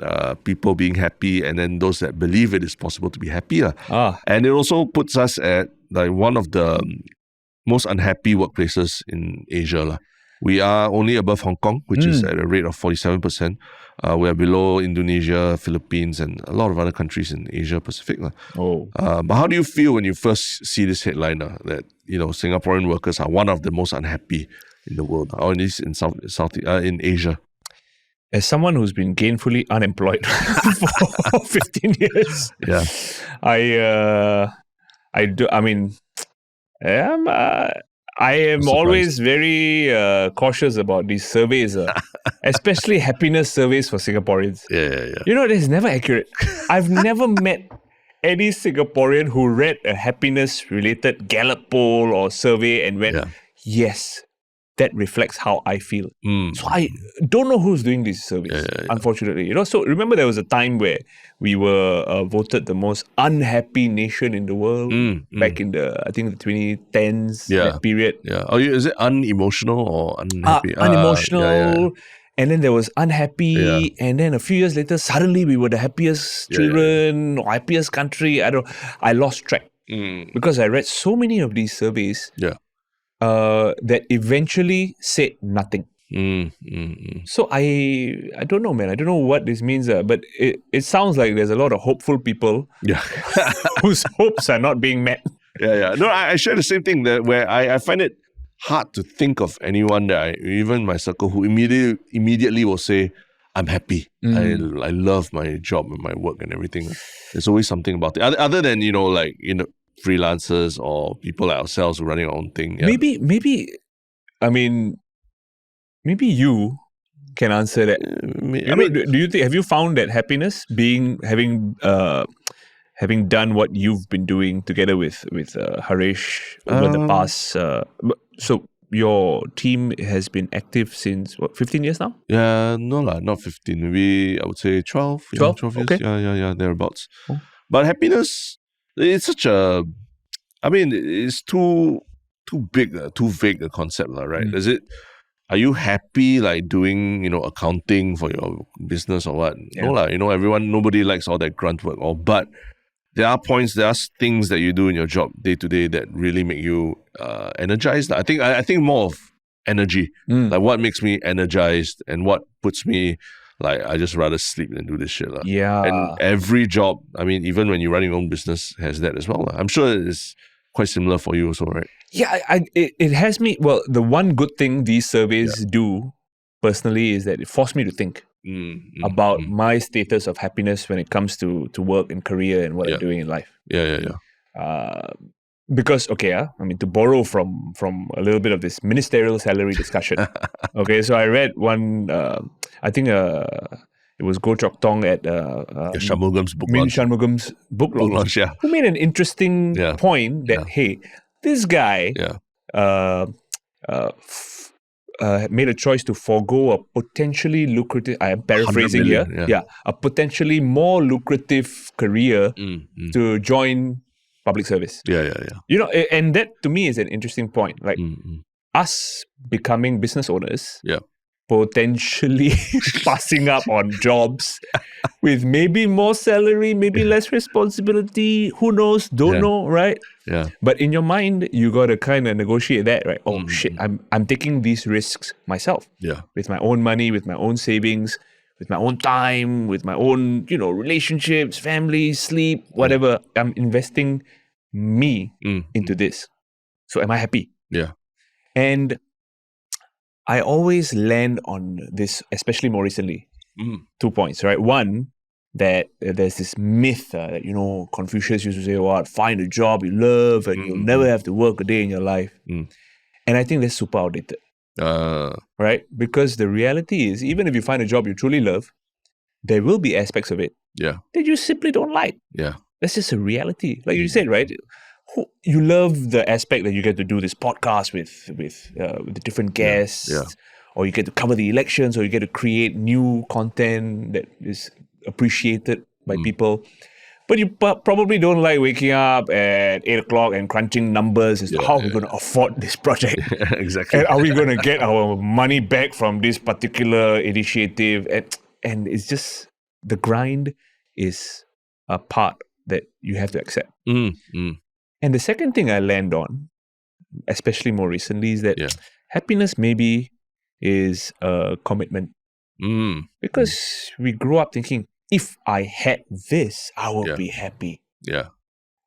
Speaker 2: people being happy and then those that believe it is possible to be happy. And it also puts us at like one of the most unhappy workplaces in Asia. We are only above Hong Kong, which is at a rate of 47%. We are below Indonesia, Philippines, and a lot of other countries in Asia Pacific. But how do you feel when you first see this headline that Singaporean workers are one of the most unhappy in the world, or at least in Asia?
Speaker 1: As someone who's been gainfully unemployed for 15 years, I am always very cautious about these surveys, especially happiness surveys for Singaporeans.
Speaker 2: Yeah.
Speaker 1: It's never accurate. I've never met any Singaporean who read a happiness-related Gallup poll or survey and went, yes, that reflects how I feel. So I don't know who's doing these surveys, unfortunately. So remember there was a time where we were voted the most unhappy nation in the world back in the 2010s that period.
Speaker 2: Is it unemotional or unhappy?
Speaker 1: Unemotional. and then there was unhappy, and then a few years later, suddenly we were the happiest children, or happiest country. I lost track because I read so many of these surveys that eventually said nothing. So I don't know, man. I don't know what this means, but it sounds like there's a lot of hopeful people whose hopes are not being met.
Speaker 2: No, I share the same thing where I find it hard to think of anyone that even my circle who immediately will say, I'm happy. I love my job and my work and everything. There's always something about it. Other than, freelancers or people like ourselves running our own thing.
Speaker 1: Maybe you can answer that. Do you think, have you found that happiness having done what you've been doing together with 𝗪𝗲 over the past, so your team has been active since 15 years now?
Speaker 2: Yeah, no lah, not 15. Maybe I would say 12. 12 years.
Speaker 1: Okay.
Speaker 2: Yeah, thereabouts. Oh. But happiness, it's such a, it's too big, too vague a concept, right? Are you happy doing, accounting for your business or what? Yeah. No, nobody likes all that grunt work. But there are things that you do in your job day to day that really make you energized. I think more of energy, like what makes me energized and what puts me I just rather sleep than do this shit.
Speaker 1: Yeah.
Speaker 2: And every job, even when you run your own business, has that as well. I'm sure it's quite similar for you also, right?
Speaker 1: Yeah, it has me. Well, the one good thing these surveys do personally is that it forced me to think about my status of happiness when it comes to work and career and what I'm doing in life. Because, to borrow from a little bit of this ministerial salary discussion. Okay, so I read one, I think it was Goh Chok Tong at
Speaker 2: 𝗪𝗲𝗪𝗶𝗪's book launch.
Speaker 1: 𝗪𝗲𝗪𝗶𝗪's book launch, who made an interesting point that, hey, this guy made a choice to forego a potentially lucrative, I am paraphrasing here, a potentially more lucrative career to join public service. And that to me is an interesting point. Us becoming business owners, potentially passing up on jobs with maybe more salary, maybe less responsibility, who knows, don't know, right? But in your mind, you got to kind of negotiate that, right? Oh shit, I'm taking these risks myself. With my own money, with my own savings, with my own time, with my own, relationships, family, sleep, whatever. I'm investing me into this. So am I happy? And I always land on this, especially more recently. 2 points, right? One, that there's this myth that, Confucius used to say, find a job you love and you'll never have to work a day in your life. And I think that's super outdated. Right? Because the reality is, even if you find a job you truly love, there will be aspects of it that you simply don't like. That's just a reality. Like you said, right? You love the aspect that you get to do this podcast with the different guests, or you get to cover the elections, or you get to create new content that is appreciated by people. But you probably don't like waking up at 8 o'clock and crunching numbers as to how we're going to afford this project.
Speaker 2: Exactly.
Speaker 1: And are we going to get our money back from this particular initiative? And it's just, the grind is a part that you have to accept. And the second thing I land on, especially more recently, is that happiness maybe is a commitment. Because we grow up thinking, if I had this, I would be happy.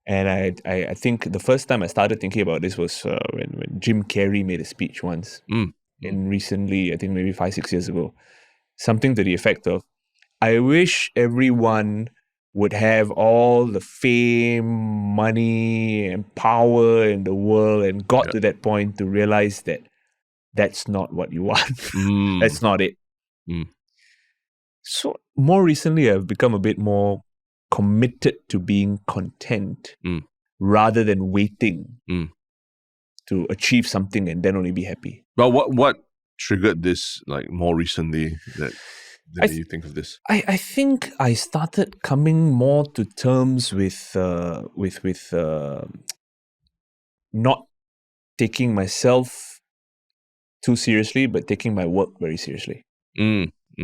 Speaker 1: And I think the first time I started thinking about this was when Jim Carrey made a speech once. And recently, I think maybe 5-6 years ago, something to the effect of, I wish everyone would have all the fame, money, and power in the world, and got to that point to realize that that's not what you want. That's not it. So more recently, I've become a bit more committed to being content rather than waiting to achieve something and then only be happy.
Speaker 2: But what triggered this more recently that you think of this?
Speaker 1: I think I started coming more to terms with not taking myself too seriously, but taking my work very seriously.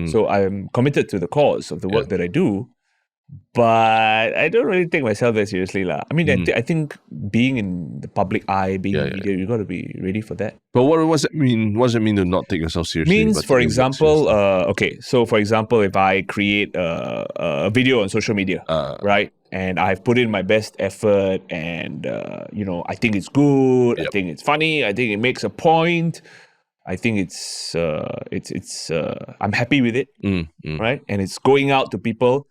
Speaker 1: So I'm committed to the cause of the work that I do, but I don't really take myself that seriously. I mean, I think being in the public eye, being in media, you got to be ready for that.
Speaker 2: But what does it mean? What does it mean to not take yourself seriously?
Speaker 1: Means, for example, so for example, if I create a video on social media, right? And I've put in my best effort and, I think it's good. I think it's funny. I think it makes a point. I think I'm happy with it, right? And it's going out to people.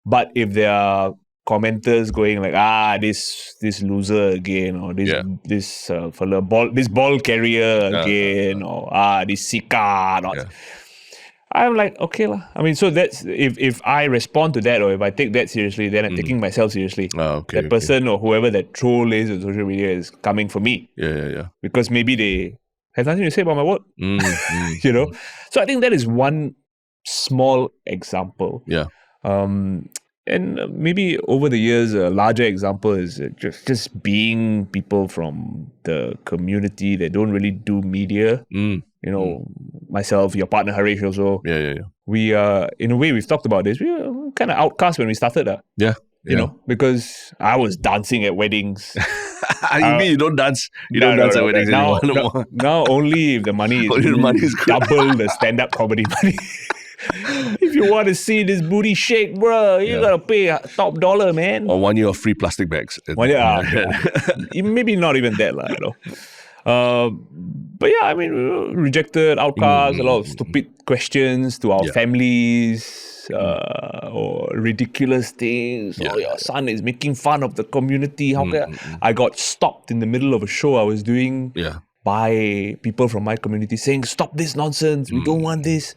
Speaker 1: But if there are commenters going like, this loser again, or this ball carrier again, or 𝗙𝗲 𝗦𝗵𝗶, I'm like, okay lah. I mean, so that's if I respond to that, or if I take that seriously, then I'm taking myself seriously. That person or whoever that troll is on social media is coming for me. Because maybe they have nothing to say about my work. So I think that is one small example. And maybe over the years, a larger example is just being people from the community that don't really do media. Myself, your partner Harish also. We are, in a way, we've talked about this. We were kind of outcast when we started. Because I was dancing at weddings.
Speaker 2: You mean you don't dance? You don't dance at weddings anymore?
Speaker 1: Now only if the money is double the stand-up comedy money. If you want to see this booty shake, bro, you gotta pay top dollar, man.
Speaker 2: Or 1 year of free plastic bags.
Speaker 1: 1 year, maybe not even that, But yeah, I mean, rejected, outcast, a lot of stupid questions to our families, or ridiculous things. Your son is making fun of the community. How can I got stopped in the middle of a show I was doing by people from my community saying, "Stop this nonsense. We don't want this."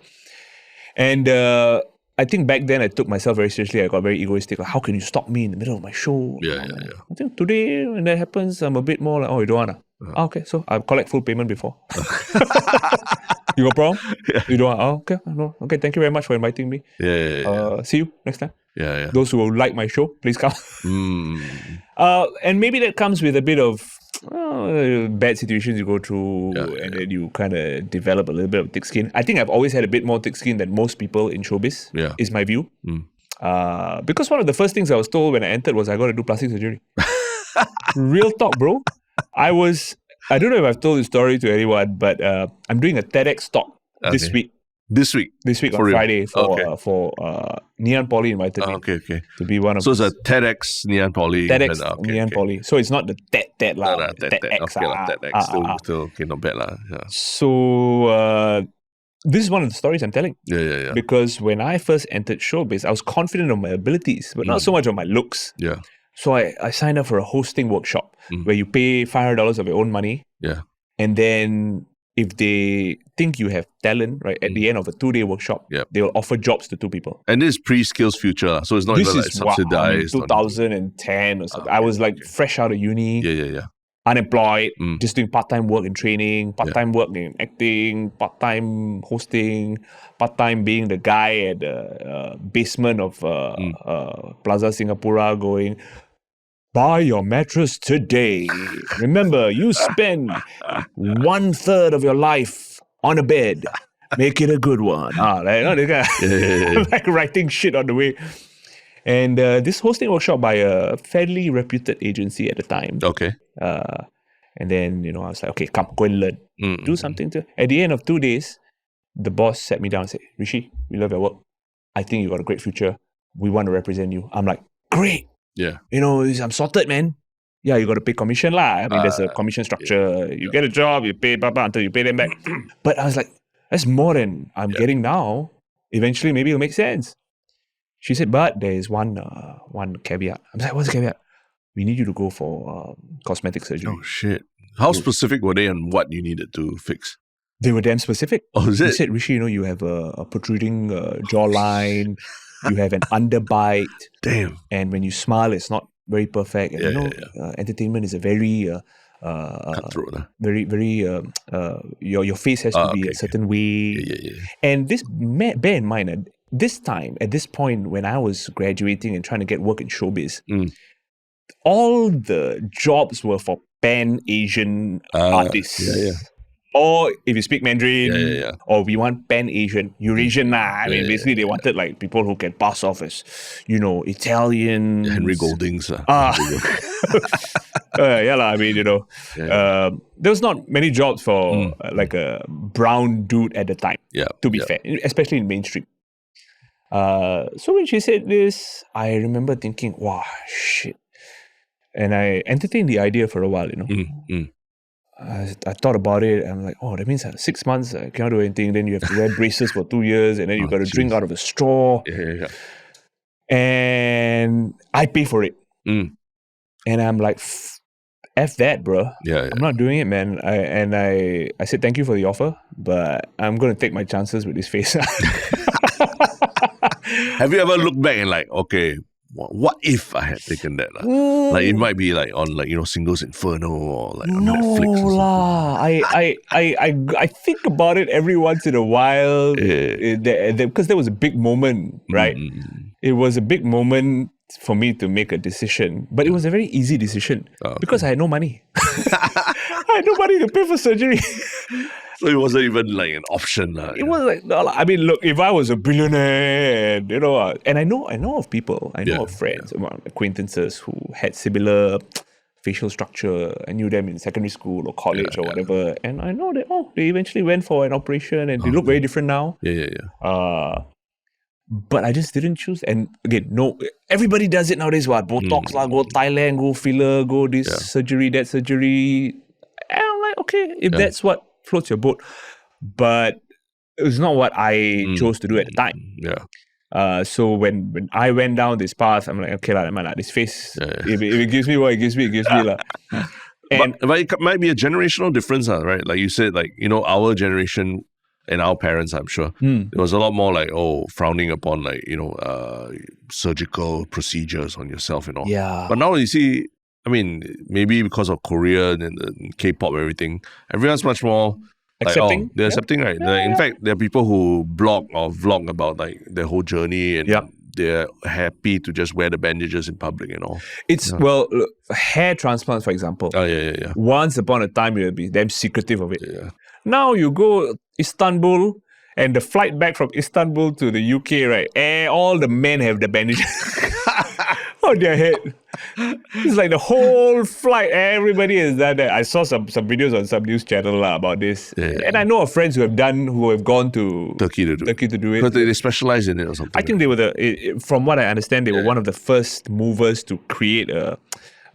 Speaker 1: And I think back then I took myself very seriously. I got very egoistic. Like, how can you stop me in the middle of my show? I think today when that happens, I'm a bit more like, you don't want to? Okay, so I'll collect full payment before. You got a problem? You don't want? Okay, no. Okay, thank you very much for inviting me. See you next time. Those who like my show, please come. And maybe that comes with a bit of bad situations you go through, and then you kind of develop a little bit of thick skin. I think I've always had a bit more thick skin than most people in showbiz, is my view. Because one of the first things I was told when I entered was I got to do plastic surgery. Real talk, bro. I don't know if I've told this story to anyone, but I'm doing a TEDx talk this week. This week on Friday for 𝗲𝗏 invited me to be one of.
Speaker 2: So it's a TEDx 𝗲𝗏.
Speaker 1: TEDx 𝗲𝗏. So it's not the TED lah. TEDx.
Speaker 2: Still okay, not bad lah.
Speaker 1: So this is one of the stories I'm telling. Because when I first entered showbiz, I was confident of my abilities, but not so much of my looks. So I signed up for a hosting workshop where you pay $500 of your own money. And then if they think you have talent, right, at the end of a 2-day workshop, they will offer jobs to 2 people.
Speaker 2: And this is pre-skills future, so it's not even like subsidized.
Speaker 1: 2010 or something. I was like fresh out of uni. Unemployed, just doing part-time work in training, part-time work in acting, part-time hosting, part-time being the guy at the basement of Plaza Singapura going, buy your mattress today. Remember, you spend 1/3 of your life on a bed. Make it a good one. Like writing shit on the way. And this hosting workshop by a fairly reputed agency at the time. And then, I was like, okay, come, go and learn. Do something to. At the end of 2 days, the boss sat me down and said, Rishi, we love your work. I think you got a great future. We want to represent you. I'm like, great. I'm sorted, man. You got to pay commission lah. I mean, there's a commission structure. You get a job, you pay until you pay them back. But I was like, that's more than I'm getting now. Eventually, maybe it'll make sense. She said, but there is one caveat. I was like, what's the caveat? We need you to go for cosmetic surgery.
Speaker 2: Oh, shit. How specific were they on what you needed to fix?
Speaker 1: They were damn specific.
Speaker 2: Oh, is it?
Speaker 1: They said, Rishi, you have a protruding jawline. You have an underbite.
Speaker 2: Damn.
Speaker 1: And when you smile, it's not very perfect. And entertainment is a very
Speaker 2: cutthroat.
Speaker 1: Very, very. Your face has to be a certain way. And this, bear in mind, at this point, when I was graduating and trying to get work in showbiz, all the jobs were for pan-Asian artists. Or if you speak Mandarin,
Speaker 2: Yeah.
Speaker 1: or we want Pan-Asian, Eurasian. I mean, basically they wanted like people who can pass off as, Italian.
Speaker 2: Henry Goldings.
Speaker 1: I mean, there was not many jobs for like a brown dude at the time, to be fair, especially in mainstream. So when she said this, I remember thinking, wow, shit. And I entertained the idea for a while, I thought about it. I'm like, oh, that means 6 months, I cannot do anything. Then you have to wear braces for 2 years, and then you got to drink out of a straw.
Speaker 2: Yeah.
Speaker 1: And I pay for it. And I'm like, F that, bro.
Speaker 2: Yeah.
Speaker 1: I'm not doing it, man. I said thank you for the offer, but I'm going to take my chances with this face.
Speaker 2: Have you ever looked back and like, okay, what if I had taken that? Like it might be like on Singles Inferno or like on Netflix or something.
Speaker 1: I think about it every once in a while because there was a big moment, right? It was a big moment for me to make a decision, but it was a very easy decision because I had no money. I had no money to pay for surgery.
Speaker 2: So it wasn't even like an option.
Speaker 1: It was like, I mean, look, if I was a billionaire, and I know of people, I know of friends, acquaintances who had similar facial structure. I knew them in secondary school or college or whatever, and I know that they eventually went for an operation and they look very different now. But I just didn't choose. And again, no, everybody does it nowadays. What Botox go Thailand, go filler, go this surgery, that surgery. And I'm like, okay, if that's what floats your boat, but it was not what I chose to do at the time. So when I went down this path, I'm like, okay lah, this face, if it gives me what it gives me, it gives me lah.
Speaker 2: But it might be a generational difference, right? Like you said, like our generation and our parents, I'm sure, there was a lot more like frowning upon like surgical procedures on yourself and all. But now you see, I mean, maybe because of Korea and the K-pop and everything, everyone's much more
Speaker 1: accepting.
Speaker 2: They're accepting, right? In fact, there are people who blog or vlog about like their whole journey, and they're happy to just wear the bandages in public and all.
Speaker 1: It's hair transplants, for example. Once upon a time, you'll be damn secretive of it. Now you go Istanbul, and the flight back from Istanbul to the UK, right? All the men have the bandages on their head. It's like the whole flight, everybody has done that. I saw some videos on some news channel about this. And I know of friends who have gone to Turkey to do it.
Speaker 2: Because they specialize in it or something.
Speaker 1: I think they were from what I understand, they were one of the first movers to create a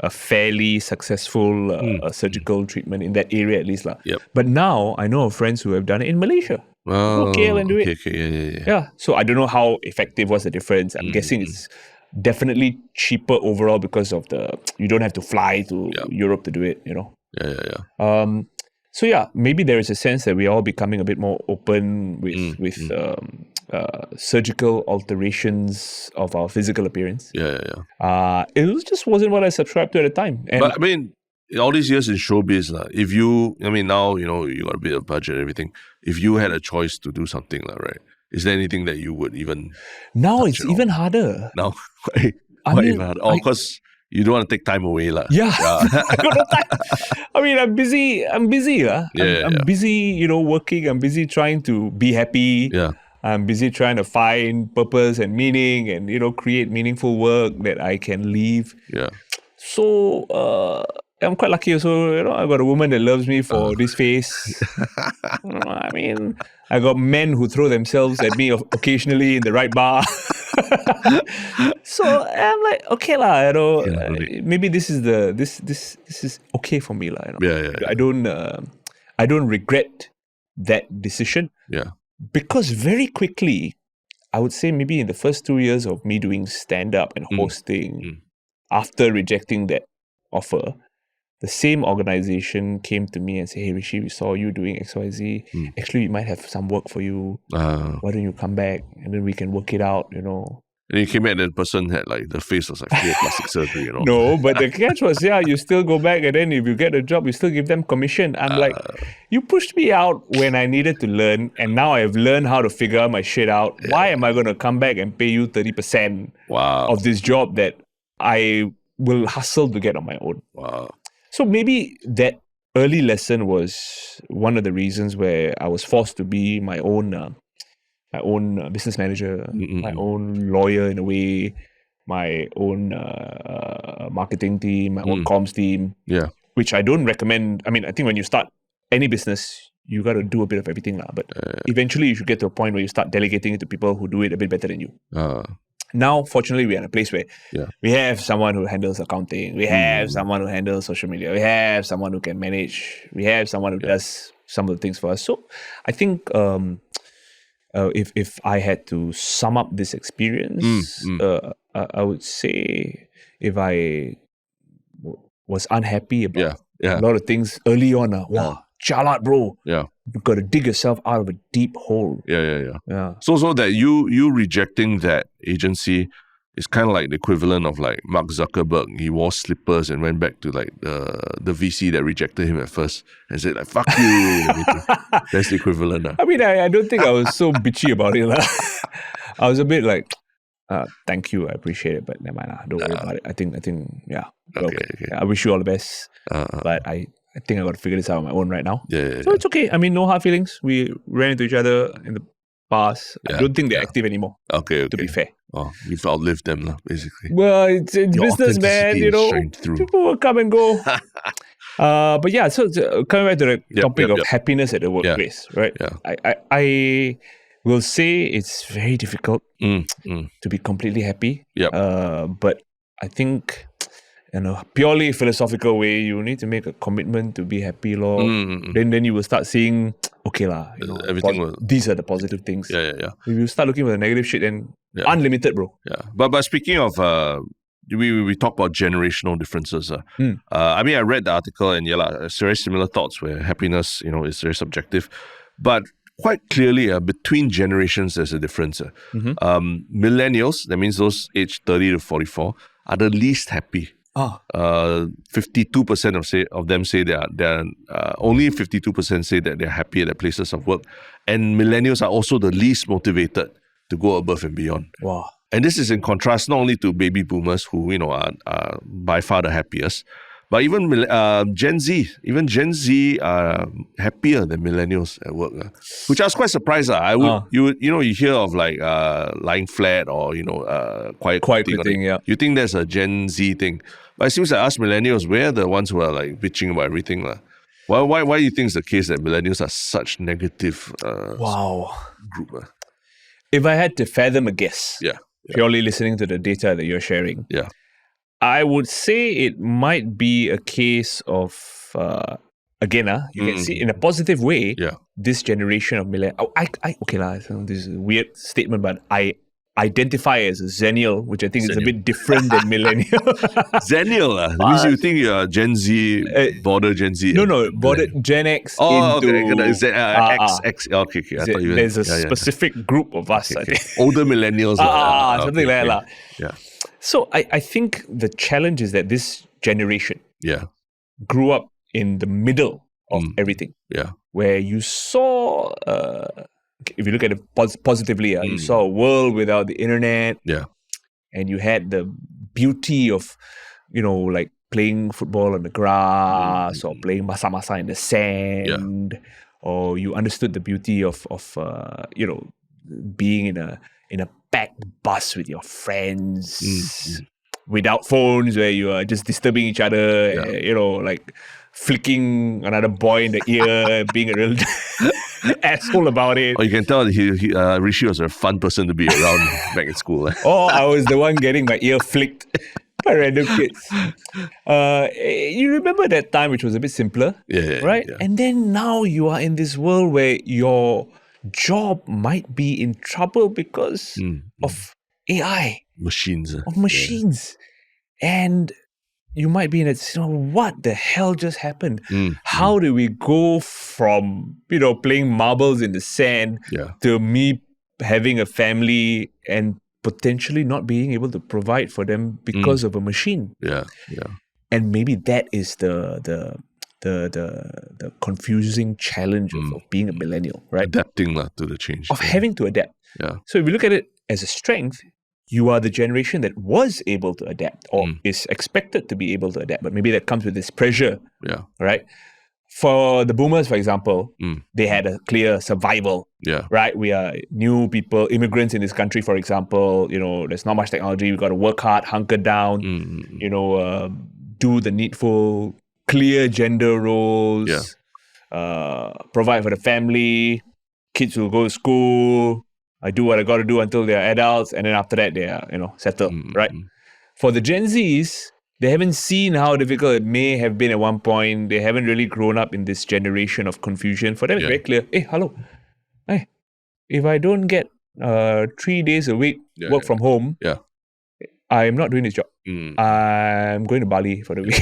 Speaker 1: fairly successful surgical treatment in that area at least. But now I know of friends who have done it in Malaysia. Go KL and do it. Yeah. So I don't know how effective was the difference. I'm guessing it's definitely cheaper overall because of you don't have to fly to Europe to do it, So maybe there is a sense that we're all becoming a bit more open with surgical alterations of our physical appearance. It just wasn't what I subscribed to at the time.
Speaker 2: But I mean, all these years in showbiz, if you, now, you got a bit of budget and everything. If you had a choice to do something, right? Is there anything that you would even...
Speaker 1: Now it's even harder.
Speaker 2: Now? Why even harder? Because you don't want to take time away. I
Speaker 1: got no time. I mean, I'm busy. I'm busy, busy, working. I'm busy trying to be happy. I'm busy trying to find purpose and meaning and, create meaningful work that I can leave. So, I'm quite lucky also, I got a woman that loves me for this face. I mean, I got men who throw themselves at me occasionally in the right bar. So I'm like, okay lah, maybe this is this is okay for me lah. I don't regret that decision. Because very quickly, I would say maybe in the first 2 years of me doing stand-up and hosting, after rejecting that offer, the same organization came to me and said, hey, Rishi, we saw you doing XYZ. Actually, we might have some work for you. Why don't you come back and then we can work it out,
Speaker 2: And you came back and the person had like, the face was like plastic surgery,
Speaker 1: No, but the catch was, you still go back and then if you get a job, you still give them commission. I'm like, you pushed me out when I needed to learn and now I've learned how to figure my shit out. Why am I going to come back and pay you 30% of this job that I will hustle to get on my own? So maybe that early lesson was one of the reasons where I was forced to be my own business manager, my own lawyer in a way, my own marketing team, my own comms team.
Speaker 2: Yeah.
Speaker 1: Which I don't recommend. I mean, I think when you start any business, you got to do a bit of everything lah. But eventually, you should get to a point where you start delegating it to people who do it a bit better than you. Now, fortunately, we're in a place where we have someone who handles accounting. We have someone who handles social media. We have someone who can manage. We have someone who does some of the things for us. So I think if I had to sum up this experience, I would say if I was unhappy about a lot of things early on, wow, jalat, bro.
Speaker 2: Yeah.
Speaker 1: You've got to dig yourself out of a deep hole.
Speaker 2: Yeah. So that you rejecting that agency is kind of like the equivalent of like Mark Zuckerberg. He wore slippers and went back to like the VC that rejected him at first and said like, fuck you. That's the equivalent.
Speaker 1: I mean, I don't think I was so bitchy about it. I was a bit like, thank you, I appreciate it, but never mind, don't worry about it. I think, yeah.
Speaker 2: Okay.
Speaker 1: I wish you all the best, but I think I got to figure this out on my own right now.
Speaker 2: Yeah.
Speaker 1: So it's okay. I mean, no hard feelings. We ran into each other in the past. I don't think they're active anymore.
Speaker 2: Okay.
Speaker 1: To be fair.
Speaker 2: Oh, you've outlived them, basically.
Speaker 1: Well, it's business, man. You know, people will come and go. But yeah, so coming back to the topic of happiness at the workplace, right?
Speaker 2: Yeah.
Speaker 1: I will say it's very difficult to be completely happy. But I think, in a purely philosophical way, you need to make a commitment to be happy, lor. Then you will start seeing, okay lah, everything these are the positive things.
Speaker 2: Yeah.
Speaker 1: If you start looking for the negative shit, then unlimited, bro.
Speaker 2: Yeah. But speaking of, we talk about generational differences. I mean, I read the article and it's very similar thoughts where happiness, is very subjective. But quite clearly, between generations, there's a difference. Millennials, that means those aged 30 to 44, are the least happy. 52% of them say they're only 52% say that they're happy at their places of work, and millennials are also the least motivated to go above and beyond.
Speaker 1: Wow!
Speaker 2: And this is in contrast not only to baby boomers who are by far the happiest, but even Gen Z. Even Gen Z are happier than millennials at work, which I was quite surprised. You hear of like lying flat or quiet quitting. You think that's a Gen Z thing, but it seems like us millennials, we're the ones who are like bitching about everything. Why do you think it's the case that millennials are such negative group?
Speaker 1: If I had to fathom a guess, purely listening to the data that you're sharing, I would say it might be a case of, again, you can see in a positive way, this generation of millennials. This is a weird statement, but I identify as a Zennial, which I think is a bit different than millennial.
Speaker 2: Zennial? That means you think you're Gen Z, border Gen Z?
Speaker 1: No, border Gen X into...
Speaker 2: X. Okay.
Speaker 1: There's a specific group of us, I think.
Speaker 2: Older millennials.
Speaker 1: Something like that.
Speaker 2: Yeah.
Speaker 1: So I think the challenge is that this generation grew up in the middle of everything.
Speaker 2: Yeah.
Speaker 1: Where you saw, if you look at it positively, you saw a world without the internet.
Speaker 2: Yeah.
Speaker 1: And you had the beauty of, like playing football on the grass or playing masa-masa in the sand. Or you understood the beauty of being in a packed bus with your friends without phones, where you are just disturbing each other, like flicking another boy in the ear, being a real asshole about it.
Speaker 2: Oh, you can tell Rishi was a fun person to be around back in school.
Speaker 1: I was the one getting my ear flicked by random kids. You remember that time, which was a bit simpler, right?
Speaker 2: Yeah.
Speaker 1: And then now you are in this world where your job might be in trouble because of AI.
Speaker 2: Machines.
Speaker 1: And you might be in it, what the hell just happened? How do we go from, playing marbles in the sand to me having a family and potentially not being able to provide for them because of a machine?
Speaker 2: Yeah.
Speaker 1: And maybe that is the confusing challenge of being a millennial, right?
Speaker 2: Adapting to the change.
Speaker 1: Of having to adapt.
Speaker 2: Yeah.
Speaker 1: So if you look at it as a strength, you are the generation that was able to adapt or is expected to be able to adapt. But maybe that comes with this pressure, right? For the boomers, for example, they had a clear survival.
Speaker 2: Yeah.
Speaker 1: Right? We are new people, immigrants in this country, for example. There's not much technology. We've got to work hard, hunker down, do the needful, clear gender roles, provide for the family. Kids will go to school. I do what I got to do until they're adults. And then after that, they are, settled. Right? For the Gen Zs, they haven't seen how difficult it may have been at one point. They haven't really grown up in this generation of confusion. For them, it's very clear. Hey, hello. Hey, if I don't get 3 days a week work from home, I'm not doing this job. I'm going to Bali for the week.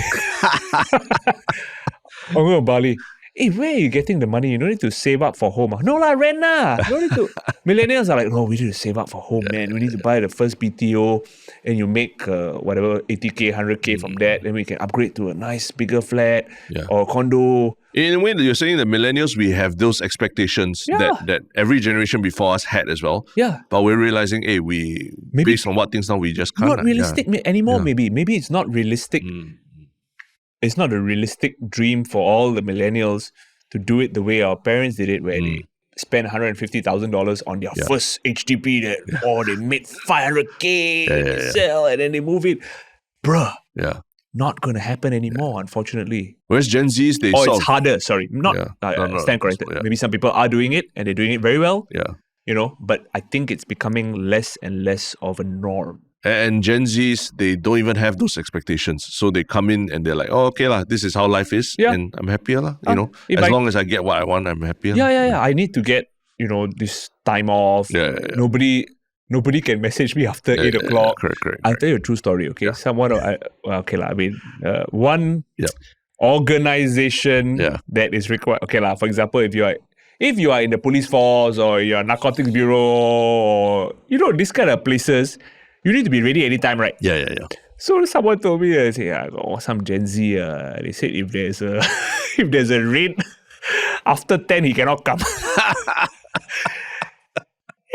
Speaker 1: I'm going to Bali. Hey, where are you getting the money? You don't need to save up for home. No lah, rent lah. No need to. Millennials are like, no, we need to save up for home, man. We need to buy the first BTO and you make whatever, 80K, 100K from that. Then we can upgrade to a nice, bigger flat or condo.
Speaker 2: In a way, you're saying that millennials, we have those expectations that every generation before us had as well.
Speaker 1: Yeah.
Speaker 2: But we're realizing, hey, based on what things now, we just can't.
Speaker 1: Not realistic anymore, maybe. Maybe it's not realistic. It's not a realistic dream for all the millennials to do it the way our parents did it, where they spend $150,000 on their first HDB or they made 500K they sell and then they move it. Bruh.
Speaker 2: Yeah.
Speaker 1: Not going to happen anymore, unfortunately.
Speaker 2: Whereas Gen Zs,
Speaker 1: it's harder. Sorry. Stand corrected.
Speaker 2: Yeah.
Speaker 1: Maybe some people are doing it and they're doing it very well.
Speaker 2: Yeah.
Speaker 1: But I think it's becoming less and less of a norm.
Speaker 2: And Gen Zs, they don't even have those expectations. So they come in and they're like, oh, okay lah, this is how life is.
Speaker 1: Yeah.
Speaker 2: And I'm happier lah. As long as I get what I want, I'm happier.
Speaker 1: Yeah. I need to get, this time off. Nobody can message me after 8 o'clock.
Speaker 2: Correct.
Speaker 1: I'll tell you a true story, okay? One organization that is required. Okay lah, for example, if you are in the police force or you're a narcotics bureau or, this kind of places, you need to be ready anytime, right?
Speaker 2: Yeah.
Speaker 1: So someone told me, some Gen Z, they said if there's a raid after 10, he cannot come.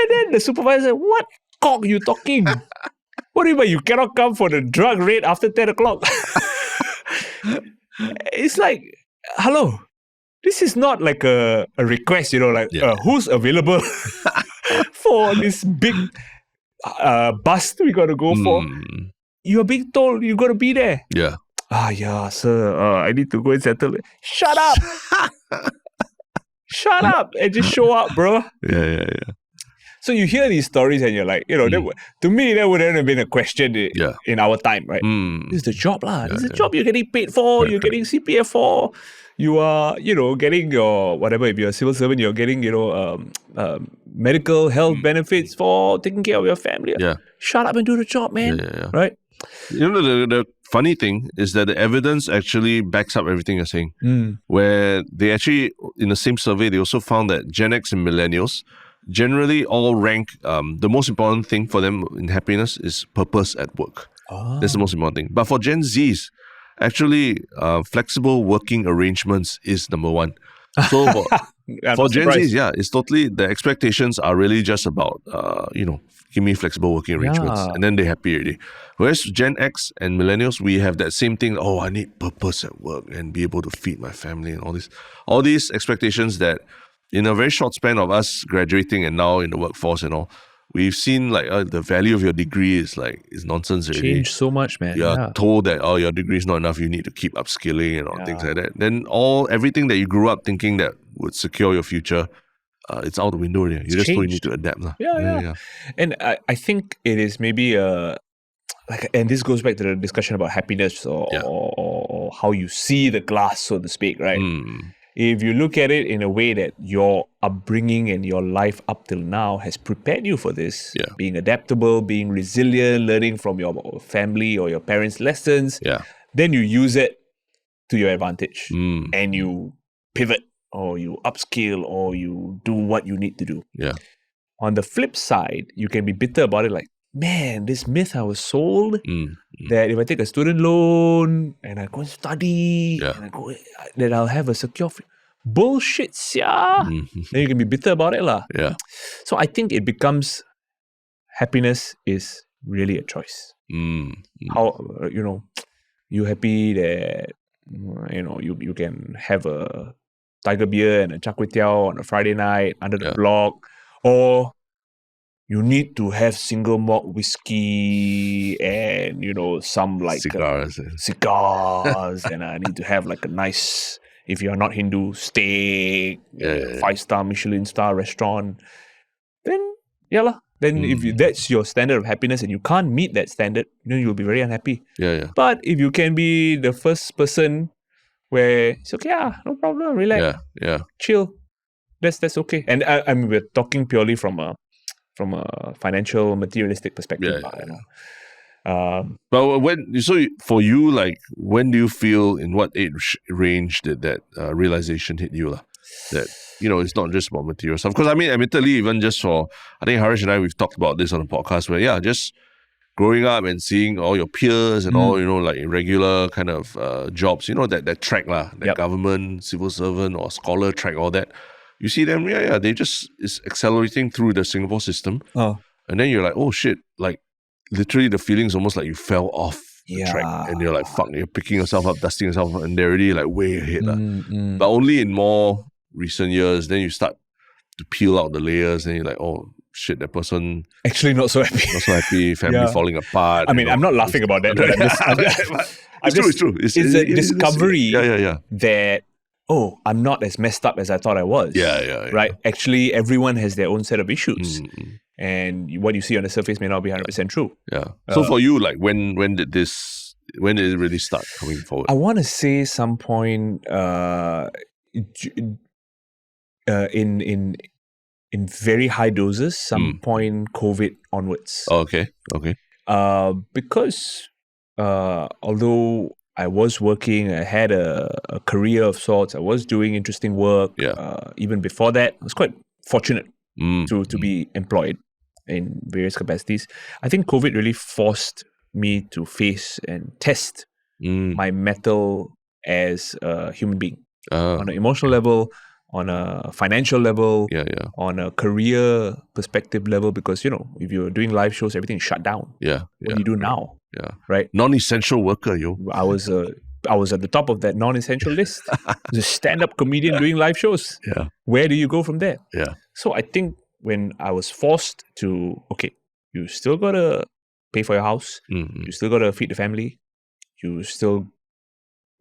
Speaker 1: And then the supervisor, what cock you talking? What do you mean you cannot come for the drug raid after 10 o'clock? It's like, hello, this is not like a request, who's available for this big bust we got to go for. You're being told you got to be there.
Speaker 2: Yeah.
Speaker 1: Sir, I need to go and settle it. Shut up! Shut up and just show up, bro.
Speaker 2: Yeah.
Speaker 1: So you hear these stories and you're like, to me, that wouldn't have been a question in our time, right? This is the job lah. This is the job you're getting paid for. You're getting CPF for. You are, getting your, whatever, if you're a civil servant, you're getting, medical health benefits for taking care of your family.
Speaker 2: Yeah.
Speaker 1: Shut up and do the job, man.
Speaker 2: Yeah.
Speaker 1: Right?
Speaker 2: The funny thing is that the evidence actually backs up everything you're saying. Where they actually, in the same survey, they also found that Gen X and millennials generally all rank the most important thing for them in happiness is purpose at work. That's the most important thing. But for Gen Zs, actually, flexible working arrangements is number one. So for Gen Zs, it's totally, the expectations are really just about, give me flexible working arrangements. And then they're happy already. Whereas Gen X and millennials, we have that same thing. Oh, I need purpose at work and be able to feed my family and all this. All these expectations that in a very short span of us graduating and now in the workforce and all, we've seen like the value of your degree is nonsense already.
Speaker 1: Changed so much, man.
Speaker 2: You're told that, your degree is not enough, you need to keep upskilling and all things like that. Then everything that you grew up thinking that would secure your future, it's out the window already. You just need to adapt.
Speaker 1: Yeah. And I think it is maybe and this goes back to the discussion about happiness or how you see the glass, so to speak, right? If you look at it in a way that your upbringing and your life up till now has prepared you for this, being adaptable, being resilient, learning from your family or your parents' lessons, then you use it to your advantage and you pivot or you upskill or you do what you need to do.
Speaker 2: Yeah.
Speaker 1: On the flip side, you can be bitter about it like, man, this myth I was sold that if I take a student loan and I go and study and that I'll have a secure bullshit, then you can be bitter about it lah.
Speaker 2: Yeah.
Speaker 1: So I think it becomes happiness is really a choice. How you happy that You can have a tiger beer and a 𝗙𝗏𝗂 on a Friday night under the block, or you need to have single malt whiskey and some like
Speaker 2: Cigars.
Speaker 1: cigars, and I need to have like a nice, if you are not Hindu, steak, 5-star Michelin star restaurant. Then if that's your standard of happiness and you can't meet that standard, then you'll be very unhappy. But if you can be the first person where it's okay, no problem, relax, chill, that's okay. And I mean, we're talking purely from a financial, materialistic perspective.
Speaker 2: But for you, like, when do you feel, in what age range did that realization hit you? That it's not just about material stuff. Because I mean, admittedly, even just for, I think 𝗪ṛिsh and I, we've talked about this on the podcast where, just growing up and seeing all your peers and all, like regular kind of jobs, that track, that government, civil servant or scholar track, all that. You see them, they just is accelerating through the Singapore system. And then you're like, oh shit, like literally the feeling's almost like you fell off the track and you're like, fuck, you're picking yourself up, dusting yourself up, and they're already like way ahead. But only in more recent years, then you start to peel out the layers and you're like, oh shit, that person
Speaker 1: actually not so happy.
Speaker 2: Family falling apart.
Speaker 1: I mean, I'm not laughing about that.
Speaker 2: It's true.
Speaker 1: It's a discovery that, I'm not as messed up as I thought I was. Right? Actually, everyone has their own set of issues. And what you see on the surface may not be 100% true.
Speaker 2: So for you, like, when did it really start coming forward?
Speaker 1: I want to say some point in very high doses, some point COVID onwards.
Speaker 2: Okay.
Speaker 1: Because although I was working, I had a career of sorts, I was doing interesting work. Even before that, I was quite fortunate to be employed in various capacities. I think COVID really forced me to face and test my mettle as a human being on an emotional level, on a financial level, on a career perspective level, because if you're doing live shows, everything is shut down. What do you do now? Right?
Speaker 2: Non-essential worker,
Speaker 1: I was at the top of that non-essential list. As a stand-up comedian doing live shows. Where do you go from there? So I think when I was forced to, you still gotta pay for your house, you still gotta feed the family, you still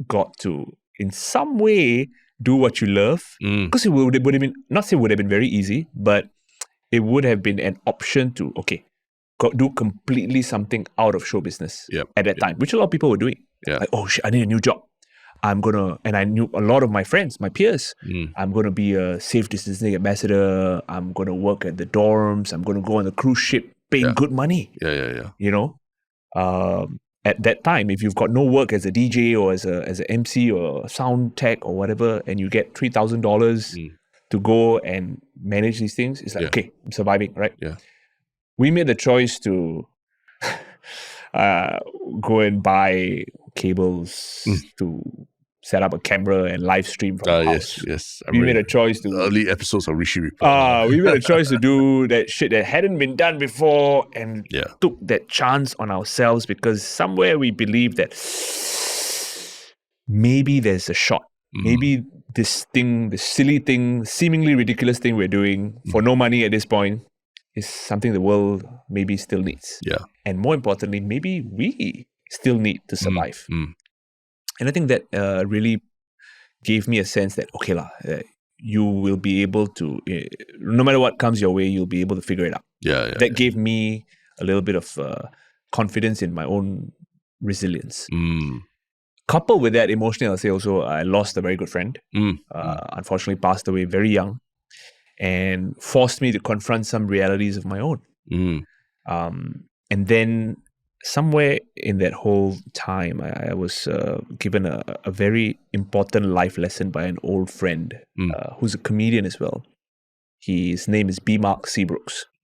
Speaker 1: got to, in some way, do what you love. Because it would have been, not say it would have been very easy, but it would have been an option to, do completely something out of show business at that time, which a lot of people were doing. Like, oh shit, I need a new job. And I knew a lot of my friends, my peers, I'm going to be a safe distancing ambassador. I'm going to work at the dorms. I'm going to go on a cruise ship, paying good money. At that time, if you've got no work as a DJ or as an MC or a sound tech or whatever, and you get $3,000 to go and manage these things, it's like, okay, I'm surviving, right? We made the choice to go and buy cables to set up a camera and live stream from the house. We made a choice to...
Speaker 2: Early episodes of 𝗪ში Budhrani.
Speaker 1: We made a choice to do that shit that hadn't been done before and took that chance on ourselves because somewhere we believe that maybe there's a shot. Maybe this thing, this silly thing, seemingly ridiculous thing we're doing for no money at this point is something the world maybe still needs. And more importantly, maybe we still need to survive. And I think that really gave me a sense that, you will be able to, no matter what comes your way, you'll be able to figure it out. That gave me a little bit of confidence in my own resilience. Coupled with that, emotionally, I'll say also, I lost a very good friend. Unfortunately, passed away very young and forced me to confront some realities of my own. And then somewhere in that whole time, I was given a very important life lesson by an old friend who's a comedian as well. His name is 𝗵𝗫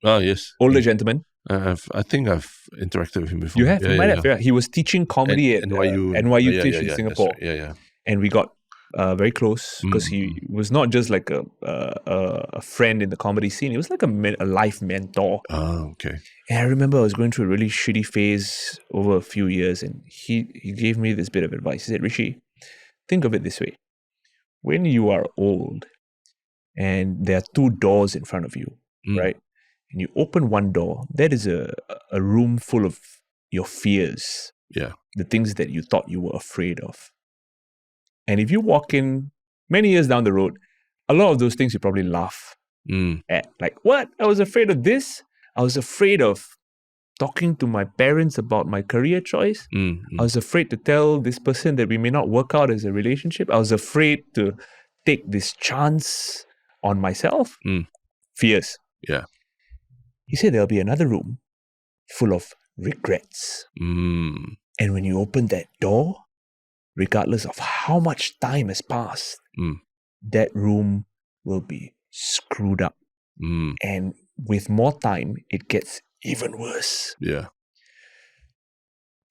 Speaker 1: 𝗪𝗏. Older gentleman.
Speaker 2: I think I've interacted with him before.
Speaker 1: You have? You might have. He was teaching comedy at NYU in Singapore. And we got very close because he was not just like a friend in the comedy scene. He was like a life mentor. And I remember I was going through a really shitty phase over a few years, and he gave me this bit of advice. He said, 𝗪shi, think of it this way. When you are old and there are two doors in front of you, right? And you open one door, that is a room full of your fears.
Speaker 2: Yeah.
Speaker 1: The things that you thought you were afraid of. And if you walk in many years down the road, a lot of those things you probably laugh at. Like, what? I was afraid of this. I was afraid of talking to my parents about my career choice. I was afraid to tell this person that we may not work out as a relationship. I was afraid to take this chance on myself. Fears.
Speaker 2: Yeah.
Speaker 1: He said there'll be another room full of regrets. And when you open that door, regardless of how much time has passed, that room will be screwed up. And with more time, it gets even worse.
Speaker 2: Yeah.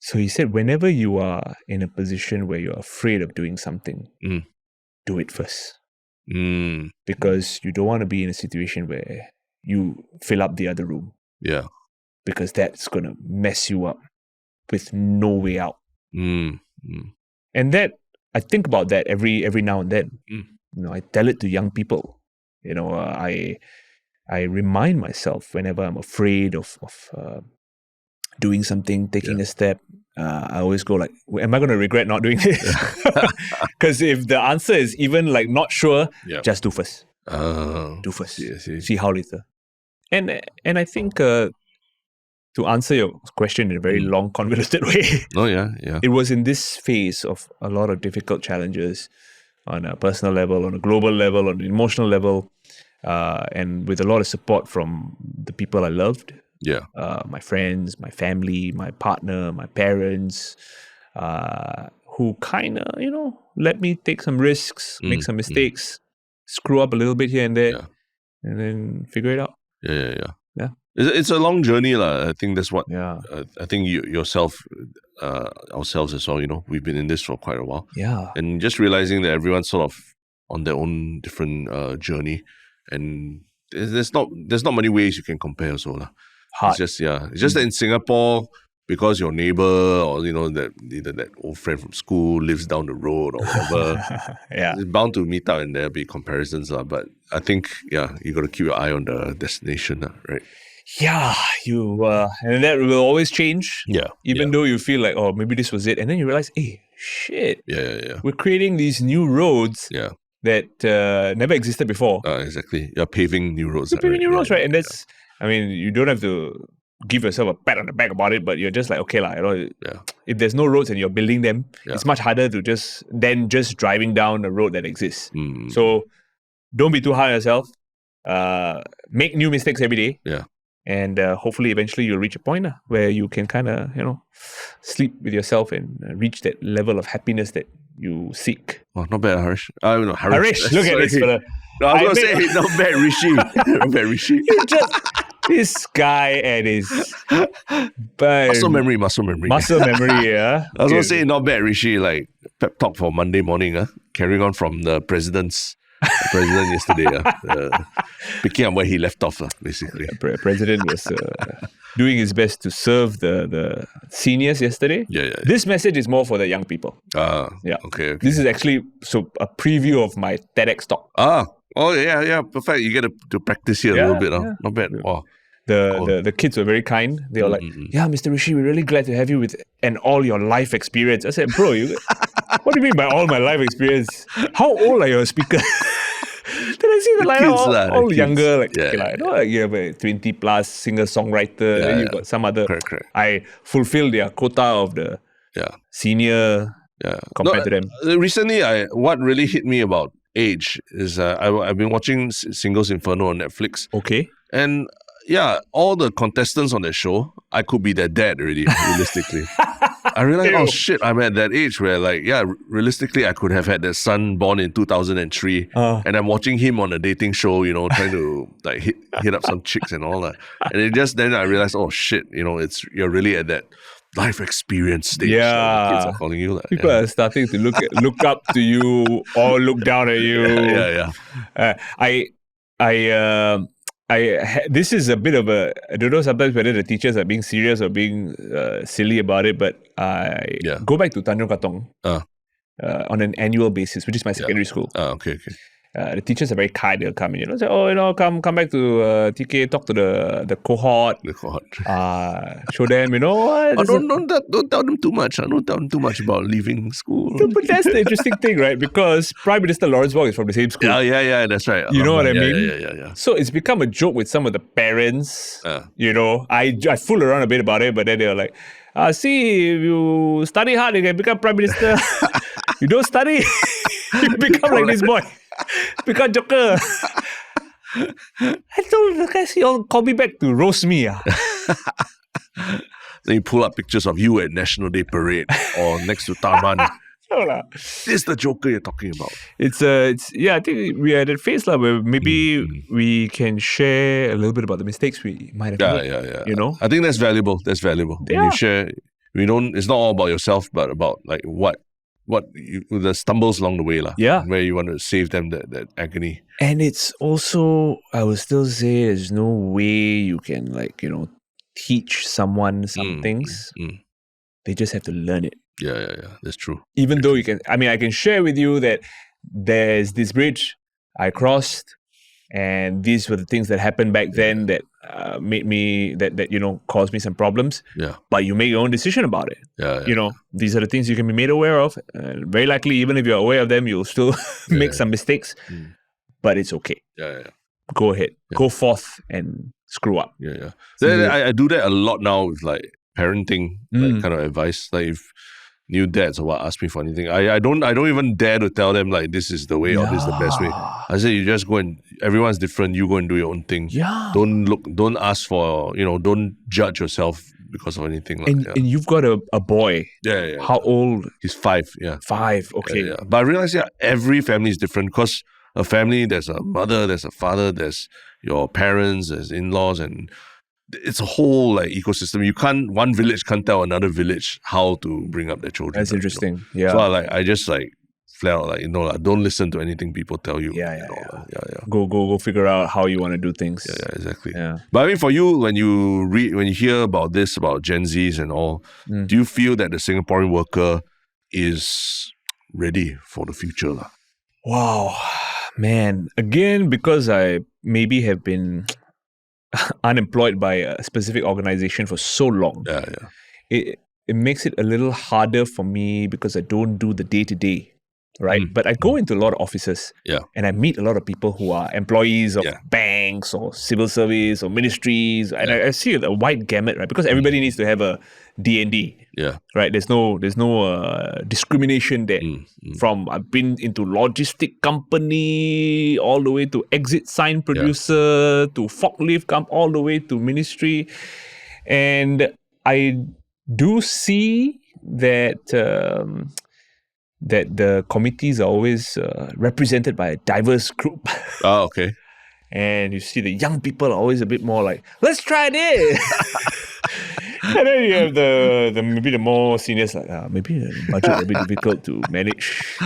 Speaker 1: So he said, whenever you are in a position where you're afraid of doing something, do it first. Because you don't want to be in a situation where you fill up the other room.
Speaker 2: Yeah.
Speaker 1: Because that's going to mess you up with no way out. And that, I think about that every now and then. You know, I tell it to young people. You know, I remind myself whenever I'm afraid of doing something, taking a step. I always go like, am I going to regret not doing this? Because if the answer is even like not sure, just do first. Do first. See how later. And I think to answer your question in a very long, convoluted way, it was in this phase of a lot of difficult challenges on a personal level, on a global level, on an emotional level, and with a lot of support from the people I loved. My friends, my family, my partner, my parents, who kind of, you know, let me take some risks, make some mistakes, screw up a little bit here and there, and then figure it out.
Speaker 2: Yeah. It's a long journey, lah. I think that's what. I think you yourself, ourselves as well. You know, we've been in this for quite a while. And just realizing that everyone's sort of on their own different journey, and there's not many ways you can compare. So lah. It's just it's just that in Singapore, because your neighbor or you know that either that old friend from school lives down the road or whatever, it's bound to meet up and there'll be comparisons lah. But I think you got to keep your eye on the destination lah, right?
Speaker 1: You and that will always change. Even though you feel like, oh, maybe this was it, and then you realize, hey, shit. We're creating these new roads. That never existed before.
Speaker 2: Exactly. You're paving new roads.
Speaker 1: You're paving new roads, right? And that's, I mean, you don't have to give yourself a pat on the back about it, but you're just like, okay, you know, if there's no roads and you're building them, it's much harder to just driving down a road that exists. So don't be too hard on yourself. Make new mistakes every day. And hopefully eventually you'll reach a point where you can kind of, you know, sleep with yourself and reach that level of happiness that you seek.
Speaker 2: Oh, not bad, Harish. No,
Speaker 1: Harish, look at this fella.
Speaker 2: No, I was going to say, not bad, Rishi. Not bad, Rishi.
Speaker 1: This guy and his
Speaker 2: muscle memory.
Speaker 1: Muscle memory, yeah.
Speaker 2: I was going to say, not bad, Rishi. Like, pep talk for Monday morning, carrying on from the president yesterday, picking up where he left off, basically.
Speaker 1: President was doing his best to serve the seniors yesterday. This message is more for the young people.
Speaker 2: Okay.
Speaker 1: This is actually a preview of my TEDx talk.
Speaker 2: Oh, yeah, perfect. You get to practice here a little bit. Not bad. Wow.
Speaker 1: The kids were very kind. They were like, Mr. Rishi, we're really glad to have you with and all your life experience. I said, bro, what do you mean by all my life experience? How old are your speakers? Then I see the lineup all younger. Like, you have a 20 plus singer-songwriter. Then you got some other.
Speaker 2: Correct.
Speaker 1: I fulfilled their quota of the senior compared to them.
Speaker 2: Recently, what really hit me about age is I've been watching Singles Inferno on Netflix.
Speaker 1: Okay.
Speaker 2: And all the contestants on that show, I could be their dad already, realistically. I realized, oh shit, I'm at that age where realistically I could have had that son born in 2003 and I'm watching him on a dating show, you know, trying to like hit up some chicks and all that. And then I realized, oh shit, you know, you're really at that life experience stage. The kids are calling you that.
Speaker 1: People are starting to look up to you or look down at you. This is a bit of I don't know sometimes whether the teachers are being serious or being silly about it, but I go back to Tanjong Katong. on an annual basis, which is my secondary school.
Speaker 2: Okay.
Speaker 1: The teachers are very kind. They'll come in, say, come back to TK, talk to the cohort.
Speaker 2: The cohort.
Speaker 1: Show them,
Speaker 2: Don't tell them too much. Don't tell them too much about leaving school.
Speaker 1: But that's the interesting thing, right? Because Prime Minister Lawrence Wong is from the same school.
Speaker 2: Yeah, that's right.
Speaker 1: You know what I mean?
Speaker 2: Yeah.
Speaker 1: So it's become a joke with some of the parents. I fool around a bit about it, but then they're like, see, if you study hard, you can become Prime Minister. You don't study, you become like this boy. Become joker. I told the guys, y'all call me back to roast me.
Speaker 2: Then you pull up pictures of you at National Day Parade or next to Taman. This is the joker you're talking about.
Speaker 1: It's I think we are at that phase where maybe we can share a little bit about the mistakes we might have made.
Speaker 2: Yeah. I think that's valuable. When you share, it's not all about yourself, but about like what the stumbles along the way, where you want to save them that agony.
Speaker 1: And it's also, I would still say, there's no way you can teach someone some things. They just have to learn it.
Speaker 2: Yeah, that's true.
Speaker 1: Even though you can, I can share with you that there's this bridge I crossed, and these were the things that happened back then that made me, caused me some problems.
Speaker 2: Yeah.
Speaker 1: But you make your own decision about it.
Speaker 2: Yeah.
Speaker 1: These are the things you can be made aware of. Very likely, even if you're aware of them, you'll still make some mistakes. But it's okay.
Speaker 2: Yeah.
Speaker 1: Go ahead. Yeah. Go forth and screw up.
Speaker 2: Yeah. So I do that a lot now with like parenting kind of advice. Like if new dads or what ask me for anything, I don't even dare to tell them like this is the way or this is the best way. I say you just go and everyone's different. You go and do your own thing.
Speaker 1: Yeah.
Speaker 2: Don't ask for don't judge yourself because of anything.
Speaker 1: And you've got a boy.
Speaker 2: Yeah.
Speaker 1: How old?
Speaker 2: He's 5. Yeah.
Speaker 1: 5. Okay.
Speaker 2: Yeah. But I realize every family is different because a family, there's a mother, there's a father, there's your parents, there's in-laws, and it's a whole ecosystem. One village can't tell another village how to bring up their children.
Speaker 1: That's interesting. Yeah.
Speaker 2: So I just flat out don't listen to anything people tell you.
Speaker 1: Yeah. Go figure out how you want to do things.
Speaker 2: Yeah, exactly.
Speaker 1: Yeah.
Speaker 2: But I mean, for you, when you hear about this, about Gen Zs and all, do you feel that the Singaporean worker is ready for the future?
Speaker 1: Wow, man. Again, because I maybe have been unemployed by a specific organization for so long.
Speaker 2: Yeah.
Speaker 1: It makes it a little harder for me because I don't do the day-to-day, right? But I go into a lot of offices and I meet a lot of people who are employees of banks or civil service or ministries. And I see a wide gamut, right? Because everybody needs to have a D&D.
Speaker 2: Yeah.
Speaker 1: Right? There's no discrimination there. From I've been into logistic company all the way to exit sign producer to forklift all the way to ministry. And I do see that that the committees are always represented by a diverse group.
Speaker 2: Oh, okay.
Speaker 1: And you see the young people are always a bit more like, let's try this. And then you have maybe the more seniors like, maybe the budget a bit difficult to manage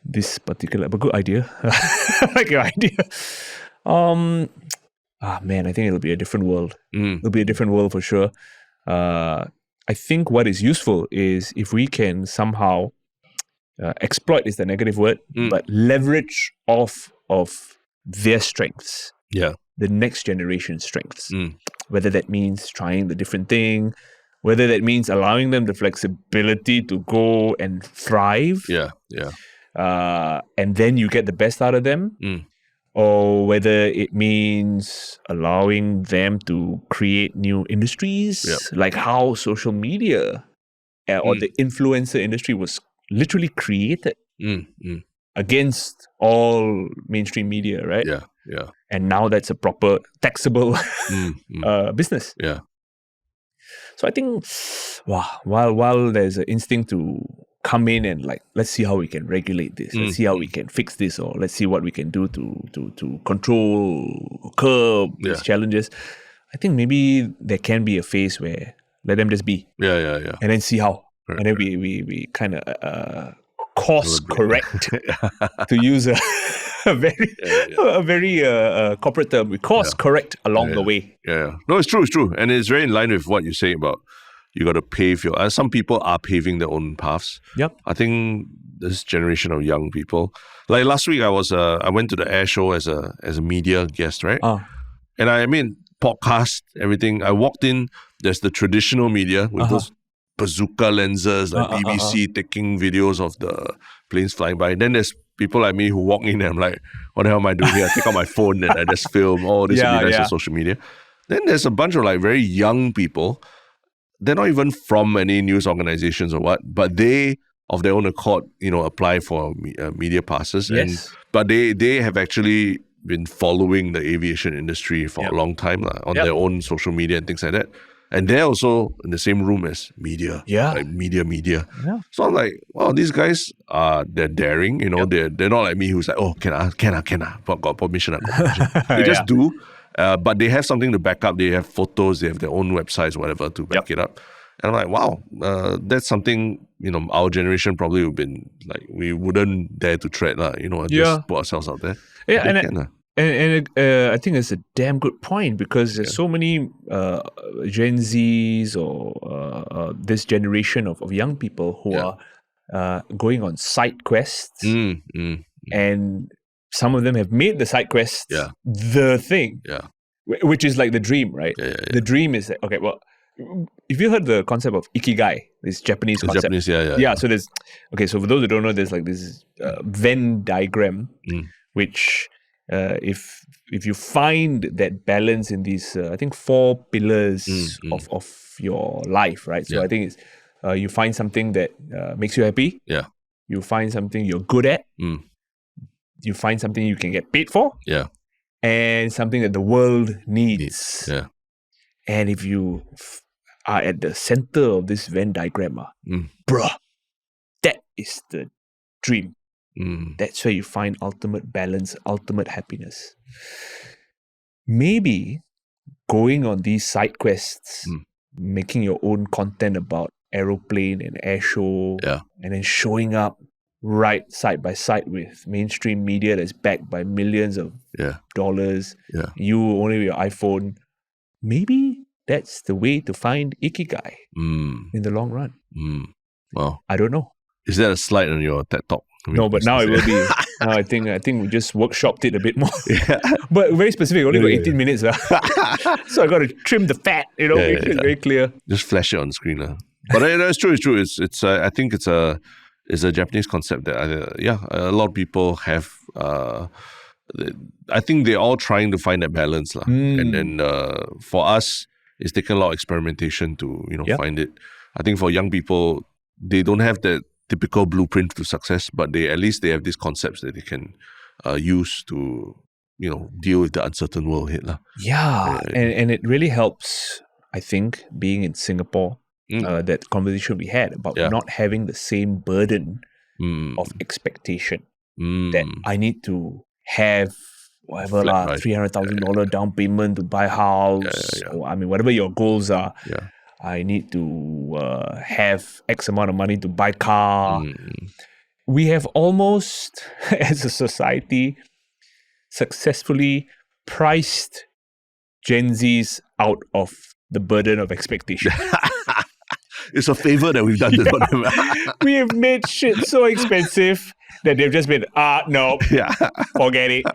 Speaker 1: this particular, but good idea. I like your idea. Man, I think it'll be a different world. It'll be a different world for sure. I think what is useful is if we can somehow exploit is the negative word, but leverage off of their strengths.
Speaker 2: Yeah.
Speaker 1: The next generation's strengths. Whether that means trying the different thing, whether that means allowing them the flexibility to go and thrive.
Speaker 2: Yeah.
Speaker 1: And then you get the best out of them. Or whether it means allowing them to create new industries, like how social media or the influencer industry was literally created against all mainstream media, right?
Speaker 2: Yeah.
Speaker 1: And now that's a proper taxable business.
Speaker 2: Yeah.
Speaker 1: So I think, while there's an instinct to come in and let's see how we can regulate this, let's see how we can fix this, or let's see what we can do to control, curb these challenges. I think maybe there can be a phase where let them just be.
Speaker 2: Yeah.
Speaker 1: And then see how.
Speaker 2: Right,
Speaker 1: and then we kind of course correct, to use a very corporate term. We course correct along the way.
Speaker 2: Yeah. No, it's true. And it's very in line with what you say about You got to pave your. Some people are paving their own paths.
Speaker 1: Yep.
Speaker 2: I think this generation of young people. Like last week, I went to the air show as a media guest, right? And I mean podcast, everything. I walked in. There's the traditional media with those bazooka lenses, like BBC taking videos of the planes flying by. Then there's people like me who walk in and I'm like, what the hell am I doing here? I take out my phone and I just film. Oh, this will be nice on social media. Then there's a bunch of like very young people. They're not even from any news organizations or what, but they, of their own accord, apply for media passes.
Speaker 1: Yes.
Speaker 2: But they have actually been following the aviation industry for a long time on their own social media and things like that. And they're also in the same room as media.
Speaker 1: Yeah.
Speaker 2: Like media.
Speaker 1: Yeah.
Speaker 2: So I'm like, wow, these guys they're daring, they're not like me who's like, oh, can I? Got permission. They just do. But they have something to back up. They have photos, they have their own websites, whatever, to back it up. And I'm like, wow, that's something, our generation probably would have been like, we wouldn't dare to tread, just put ourselves out there.
Speaker 1: Yeah, and I think it's a damn good point because there's so many Gen Zs or this generation of young people who are going on side quests. And some of them have made the side quest the thing, which is like the dream, right? The dream is that, okay, well, if you heard the concept of ikigai, this Japanese concept. So there's, so for those who don't know, there's like this Venn diagram, which if you find that balance in these, I think 4 pillars of your life, right? So I think it's, you find something that makes you happy.
Speaker 2: Yeah.
Speaker 1: You find something you're good at. You find something you can get paid for.
Speaker 2: Yeah.
Speaker 1: And something that the world needs.
Speaker 2: Yeah.
Speaker 1: And if you are at the center of this Venn diagram, bruh, that is the dream. That's where you find ultimate balance, ultimate happiness. Maybe going on these side quests, making your own content about aeroplane and air show, and then showing up right side by side with mainstream media that's backed by millions of dollars, you only with your iPhone, maybe that's the way to find ikigai in the long run.
Speaker 2: Wow.
Speaker 1: I don't know.
Speaker 2: Is that a slide on your TED Talk?
Speaker 1: No, but now it will be. Now I think we just workshopped it a bit more. But very specific, only got 18 minutes. So I got to trim the fat, make it very clear.
Speaker 2: Just flash it on the screen. But that's true, it's true. It's I think it's a Japanese concept that, a lot of people have. I think they're all trying to find that balance. And then for us, it's taken a lot of experimentation to, find it. I think for young people, they don't have that typical blueprint to success, but at least they have these concepts that they can use to, deal with the uncertain world ahead.
Speaker 1: And it really helps, I think, being in Singapore, that conversation we had about not having the same burden of expectation that I need to have whatever $300,000 down payment to buy a house, or I mean whatever your goals are. I need to have X amount of money to buy a car. We have almost, as a society, successfully priced Gen Zs out of the burden of expectation.
Speaker 2: It's a favor that we've done to them.
Speaker 1: We have made shit so expensive that they've just been, no, forget it.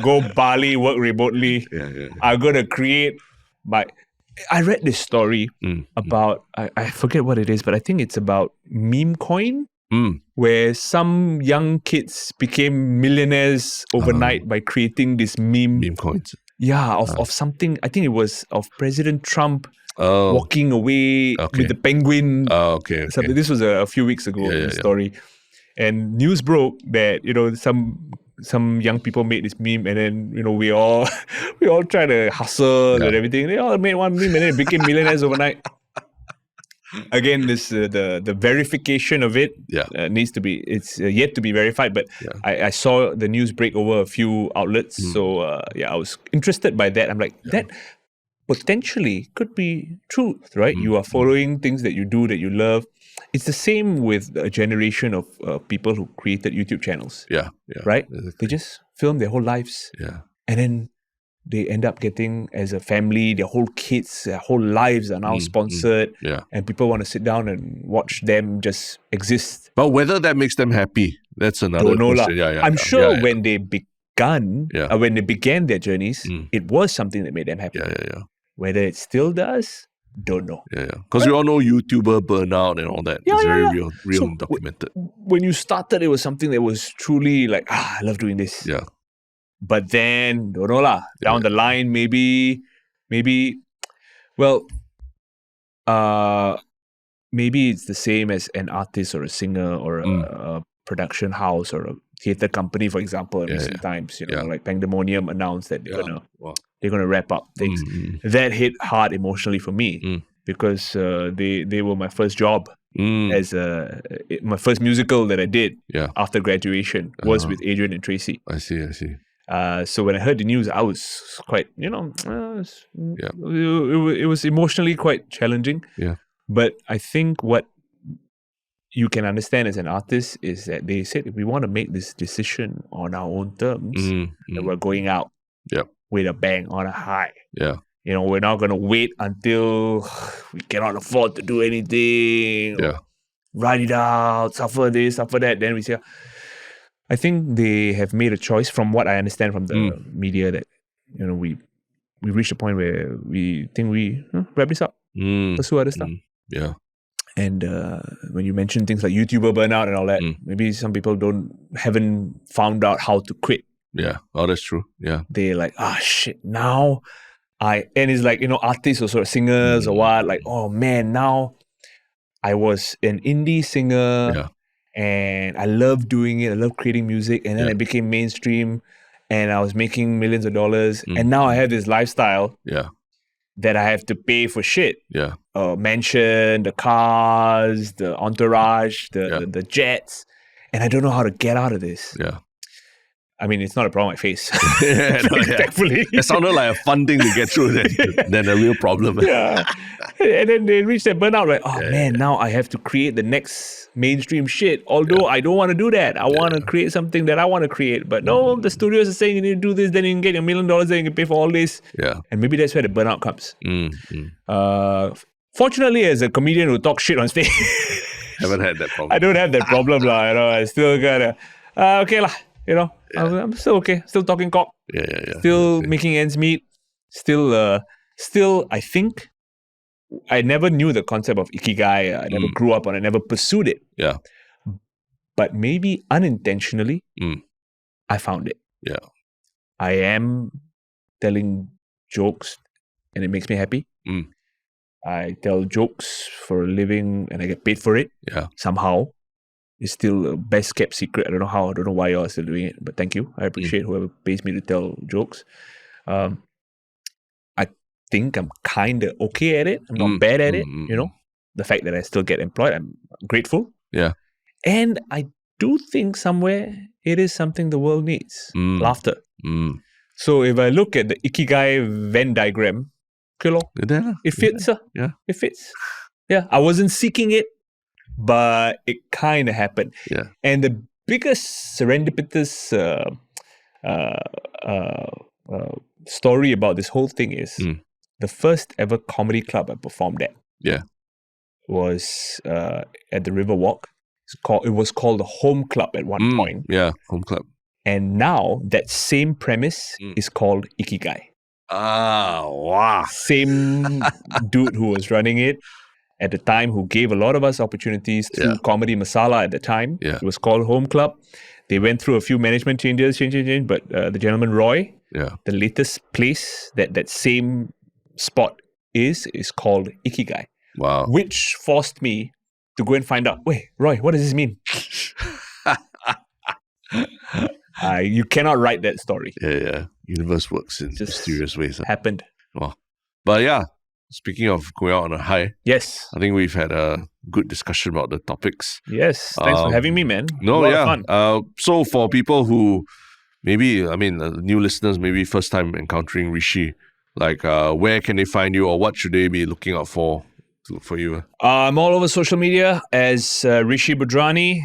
Speaker 1: Go Bali, work remotely. I'm going to create my... I read this story about, I forget what it is, but I think it's about meme coin, where some young kids became millionaires overnight by creating this meme
Speaker 2: coins.
Speaker 1: Of something, I think it was of President Trump walking away with the penguin. Something. This was a few weeks ago, the story. And news broke that, some young people made this meme, and then we all try to hustle and everything. They all made one meme and then it became millionaires overnight. Again, this the verification of it needs to be. It's yet to be verified, but I saw the news break over a few outlets. So I was interested by that. I'm like, that potentially could be truth, right? You are following things that you do that you love. It's the same with a generation of people who created YouTube channels. Right? Exactly. They just film their whole lives. And then they end up getting as a family, their whole kids, their whole lives are now sponsored.
Speaker 2: Yeah.
Speaker 1: And people want to sit down and watch them just exist.
Speaker 2: But whether that makes them happy, that's another
Speaker 1: Don't know lah.
Speaker 2: question.
Speaker 1: I'm sure when they began,
Speaker 2: Yeah.
Speaker 1: when they began their journeys, it was something that made them happy.
Speaker 2: Yeah.
Speaker 1: Whether it still does, don't know.
Speaker 2: Yeah. Because we all know YouTuber burnout and all that. It's very real
Speaker 1: So,
Speaker 2: documented.
Speaker 1: When you started, it was something that was truly like, I love doing this.
Speaker 2: Yeah.
Speaker 1: But then, don't know lah. Down the line, maybe, well, maybe it's the same as an artist or a singer or a production house or a theatre company, for example, in recent times. You know, like Pandemonium announced that they're gonna wrap up things. That hit hard emotionally for me because they were my first job as my first musical that I did after graduation was with Adrian and 𝗓𝗓.
Speaker 2: I see.
Speaker 1: So when I heard the news, I was quite, it was emotionally quite challenging.
Speaker 2: Yeah.
Speaker 1: But I think what you can understand as an artist is that they said, if we want to make this decision on our own terms, that we're going out with a bang, on a high.
Speaker 2: Yeah.
Speaker 1: You know, we're not going to wait until we cannot afford to do anything.
Speaker 2: Yeah.
Speaker 1: Write it out, suffer this, suffer that. Then we say, I think they have made a choice from what I understand from the media that, we reached a point where we think we wrap this up, pursue other stuff.
Speaker 2: Yeah.
Speaker 1: And when you mention things like YouTuber burnout and all that, maybe some people haven't found out how to quit.
Speaker 2: Yeah. Oh, that's true. Yeah.
Speaker 1: They're like, shit, now and it's like, artists or sort of singers or what, like, oh man, now I was an indie singer and I love doing it. I love creating music. And then I became mainstream and I was making millions of dollars. And now I have this lifestyle that I have to pay for shit.
Speaker 2: Yeah.
Speaker 1: Mansion, the cars, the entourage, the jets. And I don't know how to get out of this.
Speaker 2: Yeah.
Speaker 1: I mean, it's not a problem I face.
Speaker 2: Thankfully. It sounded like a fun thing to get through than a real problem.
Speaker 1: And then they reach that burnout, right? Now I have to create the next mainstream shit. Although I don't want to do that. I want to create something that I want to create. But no, the studios are saying you need to do this, then you can get $1 million, then you can pay for all this.
Speaker 2: Yeah.
Speaker 1: And maybe that's where the burnout comes. Fortunately, as a comedian who talks shit on stage,
Speaker 2: haven't had that problem.
Speaker 1: I don't have that problem. I still gotta, okay lah. I'm still okay. Still talking cock.
Speaker 2: Yeah.
Speaker 1: Still making ends meet. Still, I think I never knew the concept of ikigai. I never grew up on it. I never pursued it.
Speaker 2: Yeah.
Speaker 1: But maybe unintentionally, I found it.
Speaker 2: Yeah.
Speaker 1: I am telling jokes and it makes me happy. I tell jokes for a living and I get paid for it.
Speaker 2: Yeah.
Speaker 1: Somehow. It's still a best kept secret. I don't know how. I don't know why y'all are still doing it. But thank you. I appreciate whoever pays me to tell jokes. I think I'm kind of okay at it. I'm not bad at it. The fact that I still get employed, I'm grateful.
Speaker 2: Yeah.
Speaker 1: And I do think somewhere it is something the world needs. Laughter. So if I look at the ikigai Venn diagram, it fits.
Speaker 2: Yeah.
Speaker 1: It fits. Yeah. I wasn't seeking it, but it kind of happened.
Speaker 2: Yeah.
Speaker 1: And the biggest serendipitous story about this whole thing is the first ever comedy club I performed at.
Speaker 2: Yeah.
Speaker 1: Was at the Riverwalk. It was called the Home Club at one point.
Speaker 2: Yeah, Home Club.
Speaker 1: And now that same premise is called Ikigai.
Speaker 2: Wow.
Speaker 1: Same dude who was running it at the time, who gave a lot of us opportunities through Comedy Masala at the time.
Speaker 2: Yeah.
Speaker 1: It was called Home Club. They went through a few management changes, but the gentleman Roy, the latest place that same spot is called Ikigai.
Speaker 2: Wow.
Speaker 1: Which forced me to go and find out, wait, Roy, what does this mean? You cannot write that story.
Speaker 2: Yeah. Universe works in mysterious ways.
Speaker 1: Happened.
Speaker 2: Wow. But yeah, speaking of going out on a high,
Speaker 1: yes,
Speaker 2: I think we've had a good discussion about the topics.
Speaker 1: Yes, thanks for having me, man.
Speaker 2: No,
Speaker 1: a lot of fun.
Speaker 2: So for people who maybe, new listeners, maybe first time encountering Rishi, like where can they find you or what should they be looking out for to look for you?
Speaker 1: I'm all over social media as Rishi Budhrani,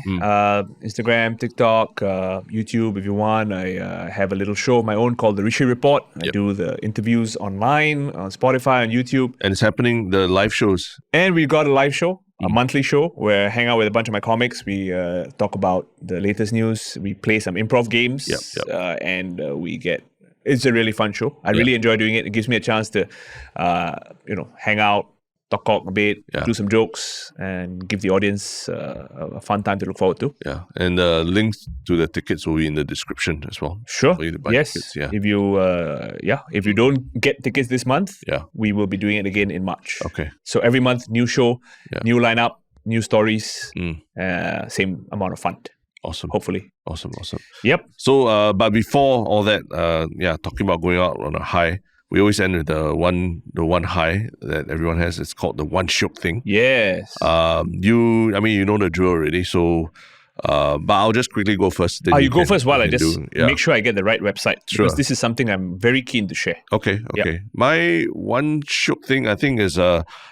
Speaker 1: Instagram, TikTok, YouTube if you want. I have a little show of my own called the 𝗙cie Report. I do the interviews online, on Spotify, on YouTube.
Speaker 2: And it's happening, the live shows.
Speaker 1: And we got a live show, a monthly show, where I hang out with a bunch of my comics. We talk about the latest news. We play some improv games. And we get... It's a really fun show. I really enjoy doing it. It gives me a chance to, hang out, talk a bit, do some jokes, and give the audience a fun time to look forward to.
Speaker 2: Yeah, and links to the tickets will be in the description as well.
Speaker 1: Sure.
Speaker 2: For you to buy
Speaker 1: Yes.
Speaker 2: tickets, yeah.
Speaker 1: If you don't get tickets this month, we will be doing it again in March.
Speaker 2: Okay.
Speaker 1: So every month, new show, new lineup, new stories, same amount of fun.
Speaker 2: Awesome.
Speaker 1: Hopefully.
Speaker 2: Awesome.
Speaker 1: Yep.
Speaker 2: So, but before all that, talking about going out on a high, we always end with the one high that everyone has. It's called the One Shiok Thing.
Speaker 1: Yes.
Speaker 2: You know the drill already. So, but I'll just quickly go first.
Speaker 1: You go first while I just make sure I get the right website.
Speaker 2: Sure.
Speaker 1: Because this is something I'm very keen to share.
Speaker 2: Okay.
Speaker 1: Yep.
Speaker 2: My One Shiok Thing, I think, is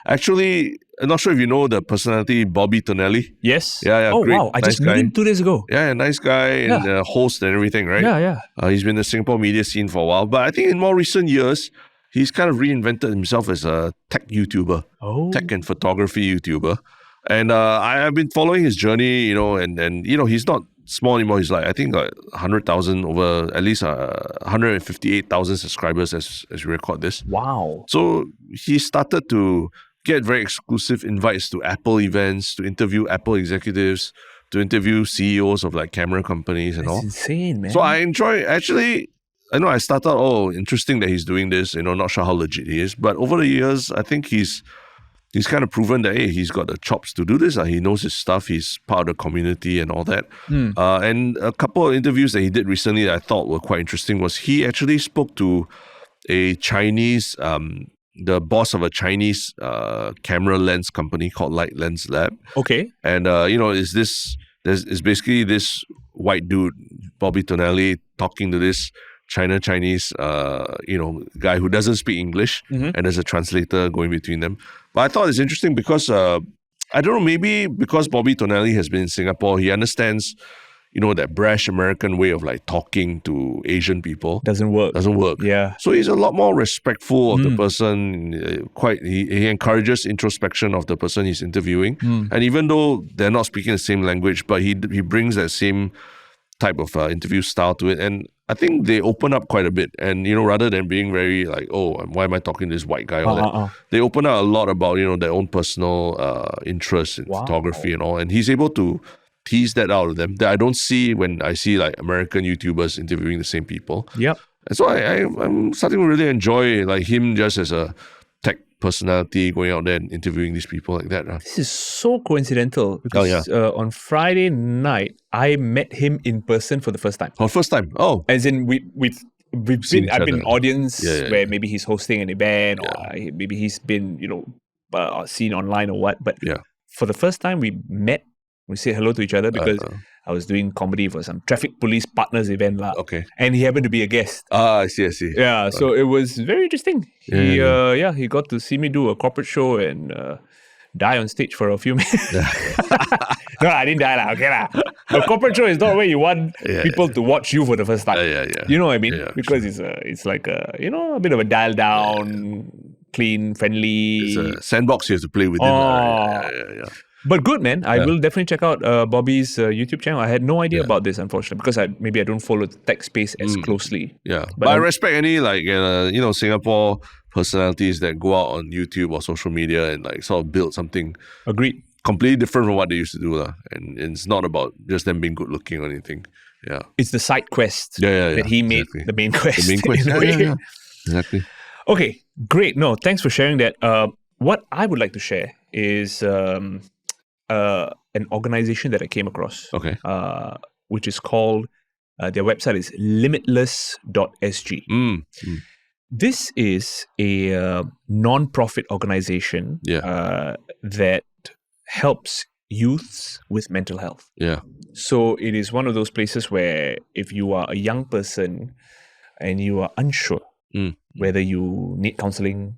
Speaker 2: actually... I'm not sure if you know the personality 𝗏𝗏 𝗏𝗏.
Speaker 1: Yes.
Speaker 2: Yeah.
Speaker 1: Oh,
Speaker 2: great,
Speaker 1: wow. I just
Speaker 2: nice
Speaker 1: met
Speaker 2: guy.
Speaker 1: him 2 days ago.
Speaker 2: Yeah, nice guy and host and everything, right?
Speaker 1: Yeah.
Speaker 2: He's been in the Singapore media scene for a while. But I think in more recent years, he's kind of reinvented himself as a tech YouTuber. Tech and photography YouTuber. And I've been following his journey, and he's not small anymore. He's like, I think 100,000 over, at least 158,000 subscribers as we record this.
Speaker 1: Wow.
Speaker 2: So he started to get very exclusive invites to Apple events, to interview Apple executives, to interview CEOs of like camera companies and all.
Speaker 1: That's insane, man.
Speaker 2: So I enjoy, actually, I know I started, interesting that he's doing this, not sure how legit he is. But over the years, I think he's kind of proven that, hey, he's got the chops to do this. He knows his stuff. He's part of the community and all that. And a couple of interviews that he did recently that I thought were quite interesting was he actually spoke to a Chinese... the boss of a Chinese camera lens company called Light Lens Lab.
Speaker 1: Okay.
Speaker 2: And, there's basically this white dude, 𝗏𝗏 𝗏𝗏, talking to this Chinese, guy who doesn't speak English. And there's a translator going between them. But I thought it's interesting because, I don't know, maybe because 𝗏𝗏 𝗏𝗏 has been in Singapore, he understands that brash American way of like talking to Asian people.
Speaker 1: Doesn't work. Yeah.
Speaker 2: So he's a lot more respectful of the person. He encourages introspection of the person he's interviewing. And even though they're not speaking the same language, but he brings that same type of interview style to it. And I think they open up quite a bit. And, rather than being very like, oh, why am I talking to this white guy? They open up a lot about, their own personal interests in photography and all. And he's able to tease that out of them that I don't see when I see like American YouTubers interviewing the same people.
Speaker 1: Yep.
Speaker 2: And so I'm starting to really enjoy like him just as a tech personality going out there and interviewing these people like that.
Speaker 1: This is so coincidental because on Friday night, I met him in person for the first time.
Speaker 2: Oh, first time? Oh.
Speaker 1: As in I've been in audience where maybe he's hosting an event or maybe he's been, seen online or what. But for the first time we met, we say hello to each other because I was doing comedy for some traffic police partners event.
Speaker 2: Okay.
Speaker 1: And he happened to be a guest.
Speaker 2: I see.
Speaker 1: Yeah, so it was very interesting. He got to see me do a corporate show and die on stage for a few minutes. No, I didn't die. Okay. A corporate show is not where you want people to watch you for the first time. You know what I mean?
Speaker 2: Yeah,
Speaker 1: because it's like a bit of a dial down, clean, friendly.
Speaker 2: It's a sandbox you have to play within. Yeah.
Speaker 1: But good, man. I will definitely check out 𝗏𝗏's YouTube channel. I had no idea about this, unfortunately, because I don't follow the tech space as closely.
Speaker 2: Yeah, but I respect any Singapore personalities that go out on YouTube or social media and like sort of build something.
Speaker 1: Agreed.
Speaker 2: Completely different from what they used to do, and it's not about just them being good looking or anything. Yeah,
Speaker 1: it's the side quest that he made the main quest.
Speaker 2: The main quest. Yeah. Exactly.
Speaker 1: Okay, great. No, thanks for sharing that. What I would like to share is an organization that I came across.
Speaker 2: Okay.
Speaker 1: Which is called, their website is limitless.sg. This is a non-profit organization that helps youths with mental health.
Speaker 2: Yeah.
Speaker 1: So it is one of those places where if you are a young person and you are unsure whether you need counseling,